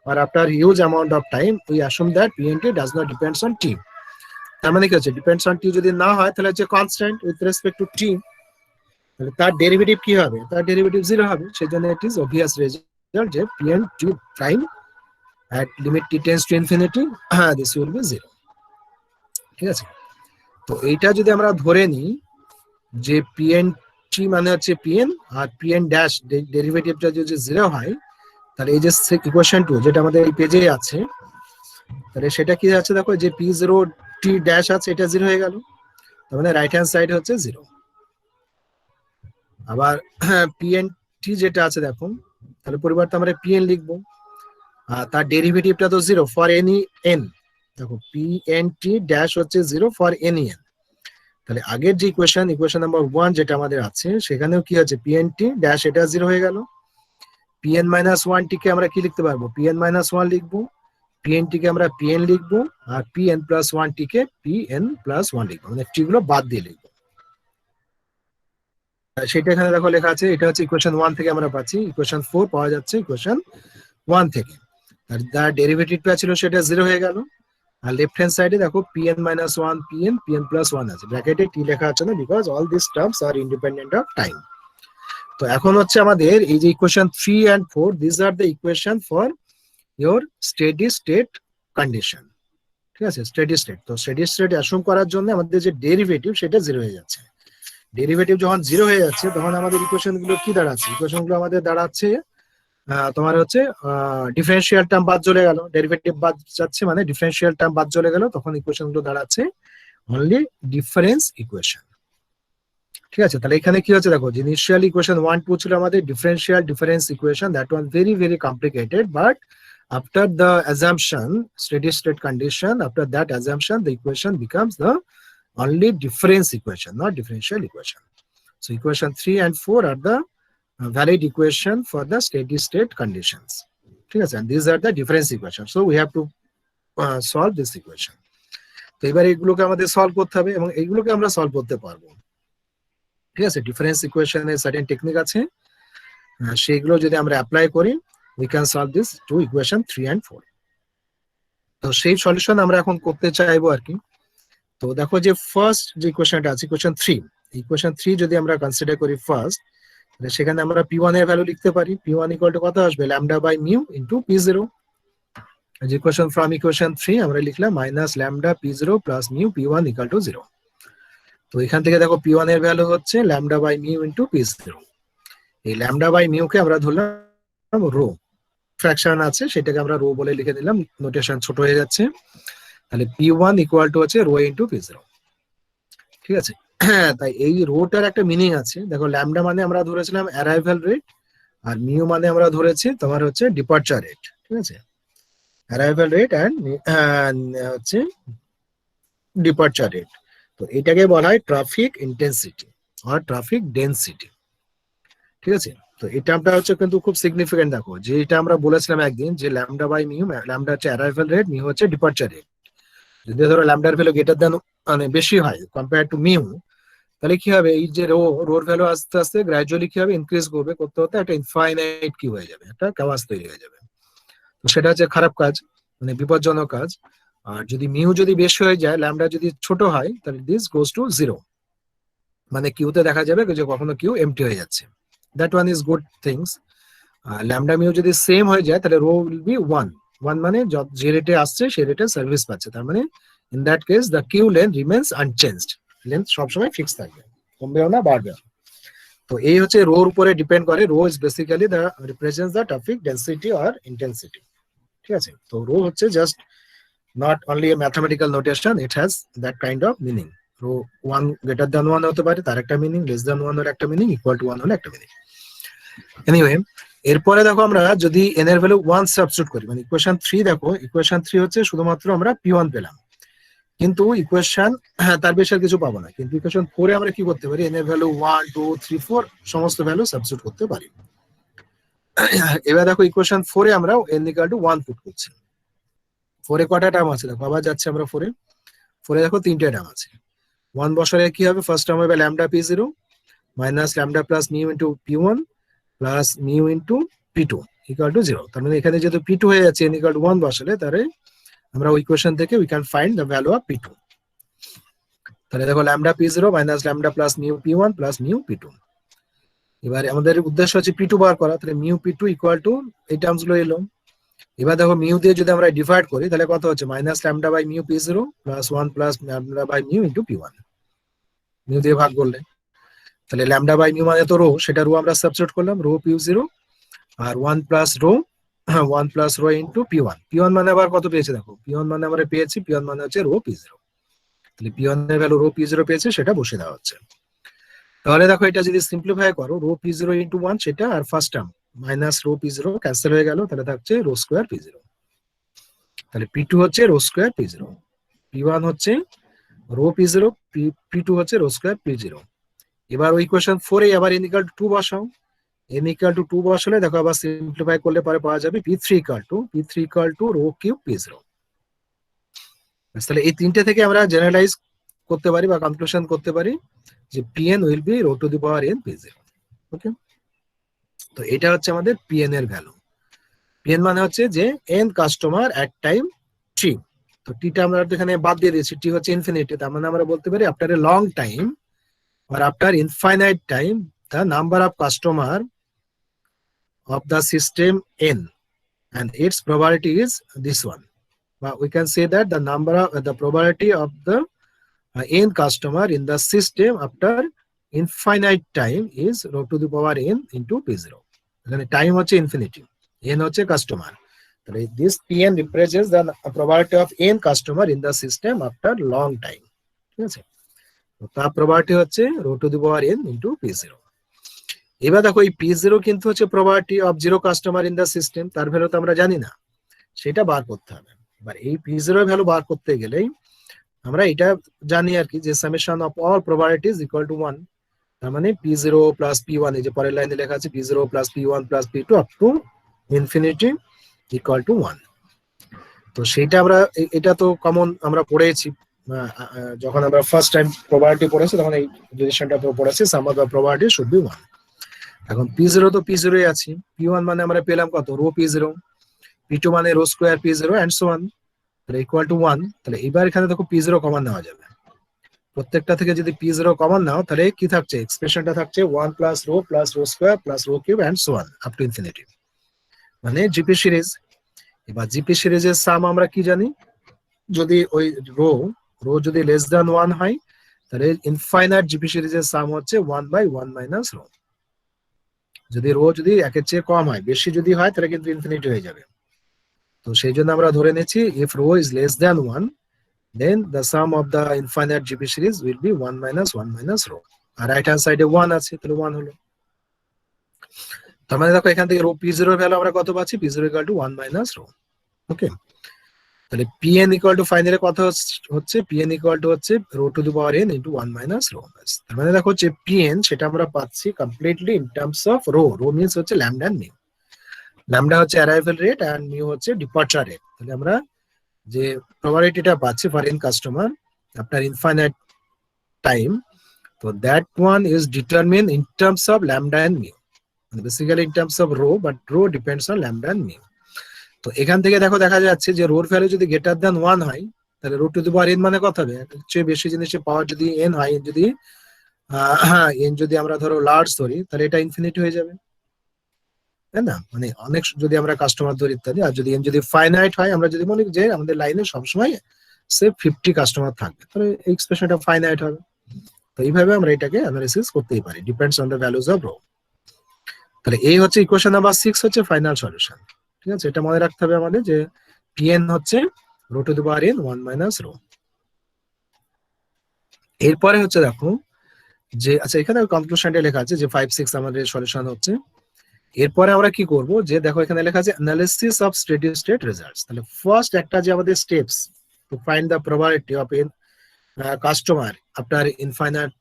or after huge amount of time we assume that pnt does not depends on t। তার মানে কি হচ্ছে, ডিপেন্ডস অন টি যদি না হয় তাহলে হচ্ছে কনস্ট্যান্ট উইথ রেসপেক্ট টু টি, তাহলে তার ডেরিভেটিভ কি হবে, তার ডেরিভেটিভ জিরো হবে। সেজন্য ইট ইজ অবভিয়াস রেজাল্ট যে PN T prime at limit t tends to infinity this will be zero। ঠিক আছে, তো এইটা যদি আমরা ধরে নিই যে পিএন টি মানে হচ্ছে পিএন আর পিএন ড্যাশ ডেরিভেটিভটা যদি জিরো হয়, তাহলে এই যে ইকুয়েশন 2 যেটা আমাদের এই পেজে আছে, তাহলে সেটা কি আছে দেখো, যে পি জিরো টি ড্যাশ আছে এটা জিরো হয়ে গেল, তার মানে রাইট হ্যান্ড সাইড হচ্ছে জিরো। আবার পিএন টি যেটা আছে দেখো, তাহলে পরিবর্তে আমরা পিএন লিখবো, আর তার ডেরিভেটিভটা তো জিরো ফর এনি এন। দেখো পিএন টি ড্যাশ হচ্ছে জিরো ফর এনি এন। তাহলে আগের যে ইকুয়েশন নাম্বার 1 যেটা আমাদের আছে, সেখানেও কি আছে, পিএন টি ড্যাশ এটা জিরো হয়ে গেল। পিএন মাইনাস ওয়ান টি কে আমরা কি লিখতে পারবো, পিএন মাইনাস ওয়ান লিখবো, পিএন টি কে আমরা পিএন লিখবো, আর পিএন প্লাস ওয়ান টি কে পিএন প্লাস ওয়ান লিখবো, মানে টি গুলো বাদ দিয়ে লিখবো। সেটা এখানে দেখো লেখা আছে, এটা হচ্ছে ইকুয়েশন 1 থেকে আমরা পাচ্ছি, ইকুয়েশন 4 পাওয়া যাচ্ছে ইকুয়েশন 1 থেকে। আর যার ডেরিভেটিভটা ছিল সেটা জিরো হয়ে গেল। আর লেফট হ্যান্ড সাইডে দেখো p n minus one p n p n plus one আছে, ব্র্যাকেটে টি লেখা আছে না, because all this terms are independent of time. তো এখন হচ্ছে আমাদের এই যে equation 3 and 4, this are the equation for your steady state condition. ঠিক আছে, স্টেডি স্টেট। তো স্টেডি স্টেট অ্যাসুম করার জন্য আমাদের যে ডেরিভেটিভ সেটা জিরো হয়ে যাচ্ছে। ডেরিভেটিভ যখন জিরো হয়ে যাচ্ছে তখন আমাদের ইকুয়েশন গুলো কি দাঁড়াচ্ছে, ইকুয়েশন গুলো আমাদের দাঁড়াচ্ছে তোমার হচ্ছে ডিফারেন্সিয়াল টার্ম বাদ চলে গেল, ডেরিভেটিভ বাদ যাচ্ছে মানে ডিফারেন্সিয়াল টার্ম বাদ চলে গেল, তখন ইকুয়েশন গুলো দাঁড়াচ্ছে অনলি ডিফারেন্স ইকুয়েশন। ঠিক আছে, তাহলে এখানে কি হচ্ছে দেখো, যে ইনিশিয়াল ইকুয়েশন 1 2 ছিল আমাদের differential difference equation, that was very very complicated, but after the assumption steady state condition, after that assumption the equation becomes the only difference equation, not differential equation. So equation 3 and 4 are the valid equation for the steady state conditions. ঠিক আছে, and these are the difference equations, so we have to solve this equation. তো এবার এগুলোকে আমাদের solve করতে হবে এবং এইগুলোকে আমরা সলভ করতে পারবো। ঠিক আছে, ডিফারেন্স ইকুয়েশনের সার্টেন টেকনিক আছে, সেগুলো যদি আমরা অ্যাপ্লাই করি we can solve this two equation 3 and 4। তো সেই সলিউশন আমরা এখন করতে চাইবো আর কি। তো দেখো যে ফার্স্ট যে ইকুয়েশনটা আছে ইকুয়েশন 3, ইকুয়েশন 3 যদি আমরা কনসিডার করি ফার্স্ট, তাহলে সেখানে আমরা p1 এর ভ্যালু লিখতে পারি, p1 ইকুয়াল টু কত আসবে, lambda by mu into p0। যে ইকুয়েশন ফ্রম ইকুয়েশন 3 আমরা লিখলাম minus lambda p0 plus mu p1 equal to 0। তো এখান থেকে দেখো p1 এর ভ্যালু হচ্ছে lambda by mu into p0। এই ল্যামডা বাই মিউ কে আমরা ধরলাম রো, ফ্র্যাকশন আছে সেটাকে আমরা রো বলে লিখে দিলাম, নোটেশন ছোট হয়ে যাচ্ছে। তাহলে p1 ইকুয়াল টু হচ্ছে রো ইনটু p0। ঠিক আছে, তাই এই রোটার একটা মিনিং আছে। দেখো ল্যামডা মানে আমরা ধরেছিলাম অ্যারাইভাল রেট, আর মিউ মানে আমরা ধরেছি তোমার হচ্ছে ডিপার্চার রেট। ঠিক আছে, অ্যারাইভাল রেট এন্ড হচ্ছে ডিপার্চার রেট। তো এটাকে বলা হয় ট্রাফিক ইন্টেন্সিটি আর ট্রাফিক ডেনসিটি। ঠিক আছে, তো এটা আমরা হচ্ছে কিন্তু খুব সিগনিফিকেন্ট। দেখো যে এটা আমরা বলেছিলাম একদিন যে ল্যামডা বাই মিউ, ল্যামডা হচ্ছে অ্যারাইভাল রেট, মিউ হচ্ছে ডিপার্চার রেট। যদি ধরো ল্যামডার ভ্যালু গ্রেটার দ্যান মানে বেশি হয় কম্পেয়ার টু মিউ, তাহলে কি হবে, এই যে রোর ভ্যালু আস্তে আস্তে গ্র্যাজুয়ালি কি হবে, ইনক্রিজ করবে, করতে হতে একটা ইনফাইনাইট কি হয়ে যাবে, একটা কাওয়াস তৈরি হয়ে যাবে। তো সেটা হচ্ছে খারাপ কাজ, মানে বিপজ্জনক কাজ। আর যদি মিউ যদি বেশি হয়ে যায়, ল্যামডা যদি ছোট হয়, তাহলে দিস গোজ টু জিরো, মানে কিউতে দেখা যাবে যে কখনো কিউ এমটি হয়ে যাচ্ছে। That one is good things. Lambda mu যদি সেম হয়ে যায় তাহলে রো উইল বি 1 মানে যে রেটে আসছে সেই রেটে সার্ভিস পাচ্ছে, তার মানে in that case the queue length remains unchanged, length সবসময় ফিক্স থাকবে, কমবেও না বাড়বেও। তো এই হচ্ছে রোর উপরে ডিপেন্ড করে। Rho is basically the represents the traffic density or intensity. ঠিক আছে, তো রো হচ্ছে just not only a mathematical notation, it has that kind of meaning. Rho 1 greater than 1 হতে পারে, তার একটা মিনিং, লেস দ্যান 1 হলে একটা মিনিং, ইকুয়াল টু 1 হলে একটা মিনিং। এনিওয়ে, এরপরে দেখো আমরা যদি n এর ভ্যালু 1 সাবস্টিটিউট করি, মানে ইকুয়েশন 3, দেখো ইকুয়েশন 3 হচ্ছে শুধুমাত্র আমরা p1 পেলাম, কিন্তু ইকুয়েশন তার বেশি আর কিছু পাবো না। কিন্তু ইকুয়েশন 4 এ আমরা কি করতে পারি, n এর ভ্যালু 1 2 3 4 সমস্ত ভ্যালু সাবস্টিটিউট করতে পারি। এবার দেখো ইকুয়েশন 4 এ আমরা n ইকুয়াল টু 1 পুট করছি। 4 এ কটা টার্ম আছে দেখো, আবার যাচ্ছে আমরা 4 এ। 4 এ দেখো তিনটে টার্ম আছে। 1 বসালে কি হবে, ফার্স্ট টার্ম হবে lambda p0 minus lambda plus mu into p1 plus mu into p2 equal to 0। তার মানে এখানে যেহেতু p2 হয়ে যাচ্ছে n ইকুয়াল টু 1 বসালে, তাহলে আমরা ওই ইকুয়েশন থেকে we can find the value of p2। তাহলে দেখো lambda p0 minus lambda plus mu p1 plus mu p2। এবার আমাদের উদ্দেশ্য হচ্ছে p2 বার করা, তাহলে মিউ p2 ইকুয়াল টু এই টার্মস গুলো এলো। এবার দেখো মিউ দিয়ে যদি আমরা ডিভাইড করি তাহলে কত হচ্ছে, minus lambda by mu p0 plus 1 plus lambda by mu into p1। Mu দিয়ে ভাগ করলে তাহলে ল্যামডা বাই মিউ মানে তো রো, সেটা রো আমরা সাবস্টিটিউট করলাম, রো p0 আর 1 plus rho 1 plus rho into p1। p1 মানে আবার কত পেয়েছে দেখো, p1 মানে আমরা পেয়েছি, p1 মানে হচ্ছে রো p0। তাহলে p1 এর ভ্যালু রো p0 পেয়েছে, সেটা বসে দেওয়া হচ্ছে। তাহলে দেখো এটা যদি সিম্পলিফাই করো, রো p0 ইনটু 1 সেটা, আর first term minus rho p0 cancel হয়ে গেল, তাহলে থাকছে রো স্কয়ার p0। তাহলে p2 হচ্ছে রো স্কয়ার p0, p1 হচ্ছে রো p0, p2 হচ্ছে রো স্কয়ার p0। এবার ওই ইকুয়েশন 4 এ আবার n ইকুয়াল টু 2 বসাও। n ইকুয়াল টু 2 বসালে দেখো আবার সিম্পলিফাই করলে পরে পাওয়া যাবে p3 equal to rho cube p0। তাহলে এই তিনটে থেকে আমরা জেনারেলাইজ করতে পারি বা কনক্লুশন করতে পারি যে pn will be rho to the power n p0। Okay, তো এটা হচ্ছে আমাদের pn এর ভ্যালু। pn মানে হচ্ছে যে n কাস্টমার এট টাইম t। তো টিটা আমরা এখানে বাদ দিয়ে দিয়েছি, টি হচ্ছে ইনফিনিটি, তার মানে আমরা বলতে পারি after a long time or after infinite time the number of customer of the system n and its probability is this one. But we can say that the number of the probability of the n customer in the system after infinite time is rho to the power n into p0. এখানে time হচ্ছে infinity, n হচ্ছে customer, তাহলে this pn represents the probability of n customer in the system after long time। ঠিক আছে, তার probability হচ্ছে rho to the power n into p0। এবার দেখো এই p0 কিন্তু হচ্ছে probability of zero customer in the system, তার ভ্যালু তো আমরা জানি না, সেটা বার করতে হবে। এবার এই p0 এর ভ্যালু বার করতে গেলেই আমরা এটা জানি আর কি, যে summation of all probabilities equal to 1। তার মানে p0 প্লাস p1, এই যে পরের লাইনে লেখা আছে p0 plus p1 plus p2 up to infinity equal to 1। তো সেটা আমরা এটা তো কমন আমরা পড়েছি যখন আমরা ফার্স্ট টাইম প্রবাবিলিটি পড়েছি, তখন এই রিলেশনটা পড়েছি, sum of the probability should be 1। এখন p0 তো p0 এ আছে, p1 মানে আমরা পেলাম কত, রো p0, p2 মানে rho square p0 and so on, তাহলে ইকুয়াল টু 1। তাহলে এবার এখানে দেখো p0 কমন নেওয়া যাবে, প্রত্যেকটা থেকে যদি p0 কমন নাও তাহলে কি থাকছে, এক্সপ্রেশনটা থাকছে 1 plus rho square plus rho cube and so on up to infinity, মানে জিপি সিরিজ। এবার জিপি সিরিজের সাম আমরা কি জানি, যদি ওই রো যদি লেস দ্যান 1 হয় তাহলে ইনফাইনাইট জিপি সিরিজের সাম হচ্ছে 1 বাই 1 মাইনাস রো। যদি রো যদি একের চেয়ে কম হয়, বেশি যদি হয় তাহলে কিন্তু ইনফিনিটি হয়ে যাবে। তো সেই জন্য আমরা ধরে নিচ্ছি if rho is less than 1 then the sum of the infinite GP series will be 1 minus rho. আর রাইট হ্যান্ড সাইডে 1 আছে, তাহলে 1 হলো। তার মানে দেখো এখান থেকে রো p0 এর ভ্যালু আমরা কত পাচ্ছি, p0 equal to 1 minus rho. Okay, তাহলে pn ইকুয়াল টু ফাইনালি কত হচ্ছে, pn ইকুয়াল টু হচ্ছে rho to the power n into 1 minus rho. তার মানে দেখো যে pn সেটা আমরা পাচ্ছি completely in terms of rho. Rho means হচ্ছে ল্যামডা এন্ড মিউ, ল্যামডা হচ্ছে অ্যারাইভাল রেট এন্ড মিউ হচ্ছে ডিপার্চার রেট। তাহলে আমরা যে প্রবাবিলিটিটা পাচ্ছি for n customer after infinite time, তো that one is determine in terms of lambda and mu, basically in terms of rho, but rho depends on lambda and mu. তো এখান থেকে দেখো দেখা যাচ্ছে যে রোর ভ্যালু যদি গ্রেটার দ্যান 1 হয় তাহলে rho to the power n মানে কত হবে, চেয়ে বেশি জিনিসের পাওয়ার যদি n হয়, যদি n যদি আমরা ধরো লার্জ ধরি তাহলে এটা ইনফিনিটি হয়ে যাবে, তাই না? মানে অনেক যদি আমরা কাস্টমার ধরি ইত্যাদি। আর যদি n যদি ফাইনাইট হয়, আমরা যদি মনে করি যে আমাদের লাইনে সবসময় সে 50 কাস্টমার থাকবে, তাহলে এই এক্সপ্রেশনটা ফাইনাইট হবে। তো এইভাবে আমরা এটাকে অ্যানালিসিস করতেই পারি, depends on the values of rho. তাহলে এই হচ্ছে ইকুয়েশন নাম্বার 6 হচ্ছে ফাইনাল সলিউশন। ঠিক আছে, এটা মনে রাখতে হবে আমাদের যে pn হচ্ছে rho to the power n 1 minus rho. এরপরে হচ্ছে দেখো যে, আচ্ছা এখানে কনক্লুশনটা লেখা আছে যে 5 6 আমাদের সলিউশন হচ্ছে। এরপরে আমরা কি করব, যে দেখো এখানে লেখা আছে analysis of steady state results. তাহলে ফার্স্ট একটা যে আমাদের steps to find the probability of N customer after infinite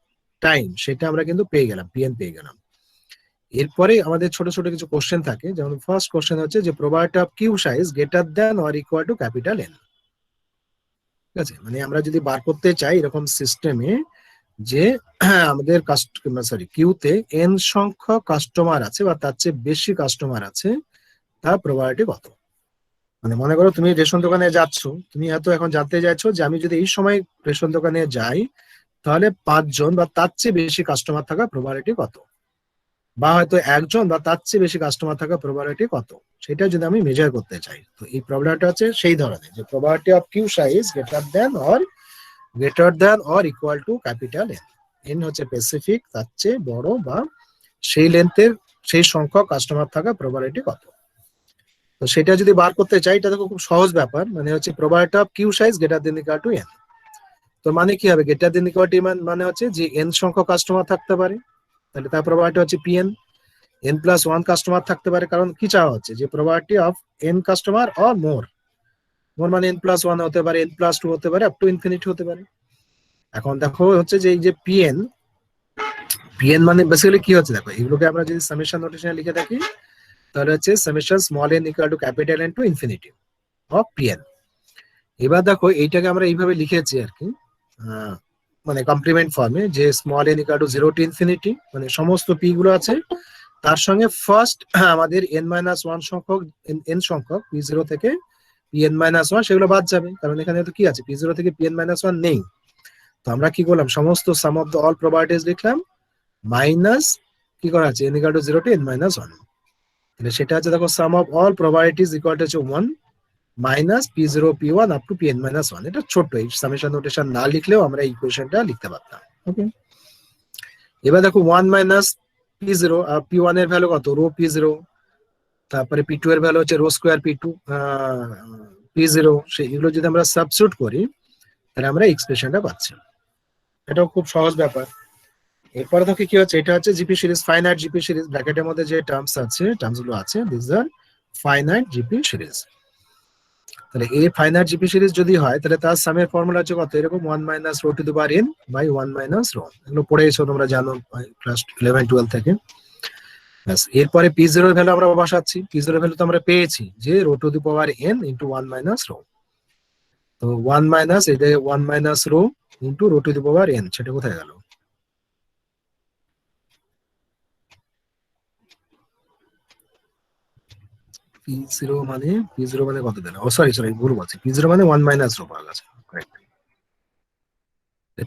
time, সেটা আমরা কিন্তু পেয়ে গেলাম, pn পেয়ে গেলাম। এরপরে আমাদের ছোট ছোট কিছু কোশ্চেন থাকে, যেমন ফার্স্ট কোশ্চেন হচ্ছে যে probability of Q size greater than or equal to capital N. ঠিক আছে, মানে আমরা যদি বার করতে চাই এরকম সিস্টেমে যে আমাদের কিউতে এন সংখ্যক কাস্টমার আছে বা তার চেয়ে বেশি কাস্টমার আছে, তার প্রবাবিলিটি কত। মানে মনে করো তুমি রেশন দোকানে যাচ্ছ, তুমি হয়তো এখন জানতে চাইছো যে আমি যদি এই সময় রেশন দোকানে যাই তাহলে 5 জন বা তার চেয়ে বেশি কাস্টমার থাকার প্রবাবিলিটি কত, বা হয়তো 1 জন বা তার চেয়ে বেশি কাস্টমার থাকার প্রবাবিলিটি কত, সেটা যদি আমি মেজার করতে চাই। তো এই প্রবলেমটা হচ্ছে সেই ধরনের যে probability of Q size greater than or equal to capital N. N হচ্ছে স্পেসিফিক, তার চেয়ে বড় বা সেই লেন্থের সেই সংখ্যক কাস্টমার থাকার প্রবাবিলিটি কত। তো সেটা যদি বার করতে চাই, এটা দেখো খুব সহজ ব্যাপার, মানে হচ্ছে probability of Q size greater than equal to N. তো মানে কি হবে, গ্রেটার দেন ইকুয়াল টু মানে হচ্ছে যে এন সংখ্যক কাস্টমার থাকতে পারে, তাহলে তার প্রবাবিলিটি হচ্ছে p n. N plus one customer থাকতে পারে, কারণ কি চাওয়া হচ্ছে যে probability of N customer or more. More মানে এন প্লাস ওয়ান হতে পারে, এন প্লাস টু হতে পারে, আপ টু ইনফিনিটি হতে পারে। এখন দেখো হচ্ছে যে এই যে পিএন, পিএন মানে বেসিক্যালি কি হচ্ছে, দেখো এগুলোকে আমরা যদি সামেশন নোটেশনে লিখে থাকি তাহলে হচ্ছে summation small n equal two capital N to infinity of PN. এবার দেখো এইটাকে আমরা এইভাবে লিখেছি আর কি, মানে কমপ্লিমেন্ট ফর্মে, যে small n equal to 0 to infinity, মানে সমস্ত পি গুলো আছে তার সঙ্গে ফার্স্ট আমাদের এন মাইনাস ওয়ান সংখ্যক, এন সংখ্যক পি জিরো থেকে পি এন মাইনাস ওয়ান, সেগুলো বাদ যাবে, কারণ এখানে তো কি আছে, পি জিরো থেকে পি এন মাইনাস ওয়ান নেই। তো আমরা কি করলাম, সমস্ত sum of the all probabilities লিখলাম মাইনাস কি করা আছে, n equal to 0 to N minus one. তাহলে সেটা হচ্ছে দেখো sum of all probabilities equal to হচ্ছে 1 minus p zero p one up to p n minus one. এটা ছোট্ট, এই সামেশন নোটেশন না লিখলেও আমরা এই ইকুয়েশনটা লিখতে পারতাম। ওকে, এবার দেখো 1 minus p zero, p one এর ভ্যালু কত, রো পি জিরো, তারপরে পি টু এর ভ্যালু হচ্ছে rho square p two p zero, সেগুলো যদি আমরা সাবস্টিটিউট করি তাহলে আমরা এক্সপ্রেশনটা পাচ্ছি। এটাও খুব সহজ ব্যাপার। এরপরে দেখো কি হচ্ছে, এটা হচ্ছে GP series, finite GP series, ব্র্যাকেটের মধ্যে যে টার্মস আছে, টার্মস গুলো আছে, this are finite GP series. তাহলে এই ফাইনাইট জিপি সিরিজ যদি হয় তাহলে তার সামের ফর্মুলা হচ্ছে কত, এরকম 1 minus rho to the power n by 1 minus rho. এগুলো পড়ে এসো তোমরা, জানো ক্লাস 11-12 থেকে। ব্যাস, এরপরে পি জিরো ভ্যালু আমরা বসাচ্ছি, পি জিরো ভ্যালু তো আমরা পেয়েছি যে rho to the power n into 1 minus rho. তো 1 মাইনাস এটা 1 minus rho into rho to the power n, সেটা কোথায় গেল, পি জিরো মানে কত দিলাম, ও সরি সরি ভুল বলছি, পি জিরো মানে 1 মাইনাস রো পাওয়া গেছে,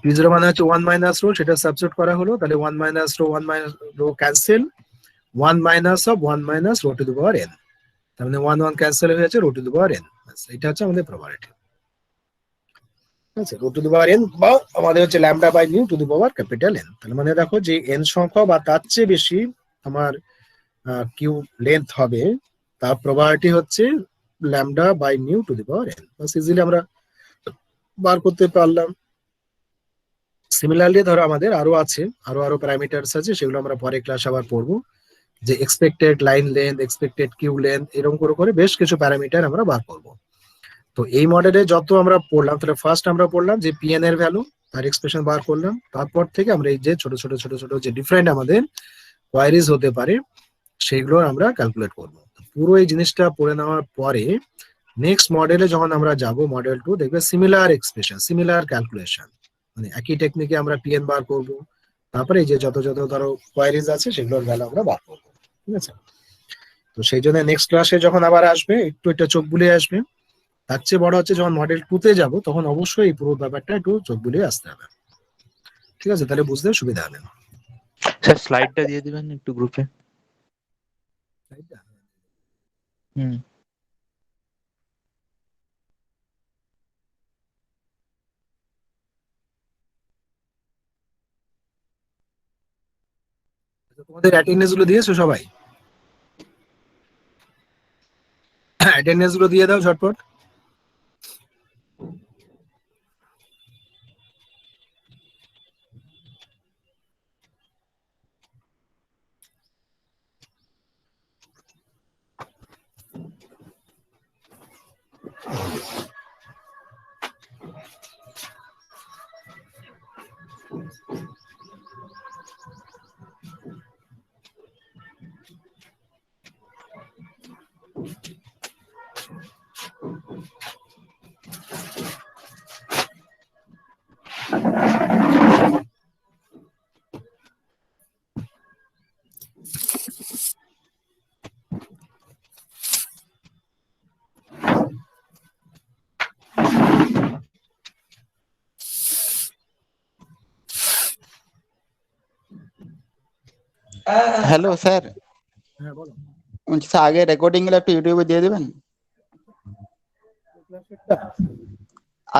পি জিরো মানে হচ্ছে 1 মাইনাস রো, সেটা সাবস্টিটিউট করা হলো, তাহলে 1 minus rho 1 minus rho cancel, 1 minus of 1 minus rho to the power n, তার মানে 1 1 ক্যান্সেল হয়ে যাচ্ছে, rho to the power n. এটা হচ্ছে আমাদের প্রবাবিলিটি। ঠিক আছে, rho to the power n বা আমাদের হচ্ছে lambda by mu to the power capital n. তাহলে মানে দেখো যে এন সংখ্যা বা তার চেয়ে বেশি আমার কিউ লেন্থ হবে, তার প্রবাবিলিটি হচ্ছে lambda by mu to the power n. বাস ইজিলি আমরা বার করতে পারলাম। সিমিলারলি ধরো আমাদের আরো আছে, আরো প্যারামিটারস আছে, সেগুলো আমরা পরে ক্লাস আবার পড়বো, যে expected line length, expected queue length, এরকম করে করে বেশ কিছু প্যারামিটার আমরা বার করবো। তো এই মডেলে যত আমরা পড়লাম, তাহলে ফার্স্ট আমরা পড়লাম যে পিএন এর ভ্যালু, তার এক্সপ্রেশন বার করলাম, তারপর থেকে আমরা এই যে ছোট ছোট ছোট ছোট যে ডিফারেন্ট আমাদের কোয়ারিজ হতে পারে সেগুলো আমরা ক্যালকুলেট করবো। পুরো এই জিনিসটা পড়ে নেওয়ার পরে নেক্সট মডেলে যখন আমরা যাব, মডেল 2 দেখবে সিমিলার এক্সপ্রেশন, সিমিলার ক্যালকুলেশন, মানে একই টেকনিকে আমরা পিএন বার করব, তারপরে এই যে যত যত ধরো কোয়ারিজ আছে সেগুলোর ভ্যালু আমরা বার করবো। ঠিক আছে, তো সেই জন্য নেক্সট ক্লাসে যখন আবার আসবে একটু এটা চোখ বুলিয়ে আসবে। তার চেয়ে বড় হচ্ছে যখন মডেল 2 তে যাবো তখন অবশ্যই এই পুরো ব্যাপারটা একটু চোখ বুলিয়ে আসতে হবে। ঠিক আছে, তাহলে বুঝতে সুবিধা হবে।
স্যার স্লাইডটা দিয়ে দিবেন একটু গ্রুপে। হুম।
তোমাদের অ্যাটেন্ডেন্স গুলো দিয়েছো সবাই? অ্যাটেন্ডেন্স গুলো দিয়ে দাও ঝটপট।
হ্যালো স্যার,
হ্যাঁ বলো।
বলছি স্যার আগে রেকর্ডিং গুলো একটু ইউটিউবে দিয়ে দেবেন,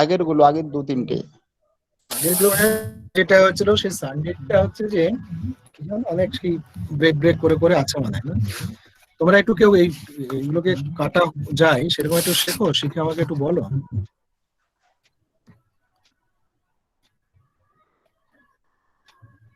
আগের গুলো, আগের 2-3টে।
আগেরগুলো যেটা হচ্ছিল সেই সানডেটা হচ্ছে যে কি জানো, অনেক সেই ব্রেক ব্রেক করে করে আছে মানে না। তোমরা একটু কেউ এইগুলোকে কাটা যায় সেরকম একটু শেখো, শিখে আমাকে একটু বলো।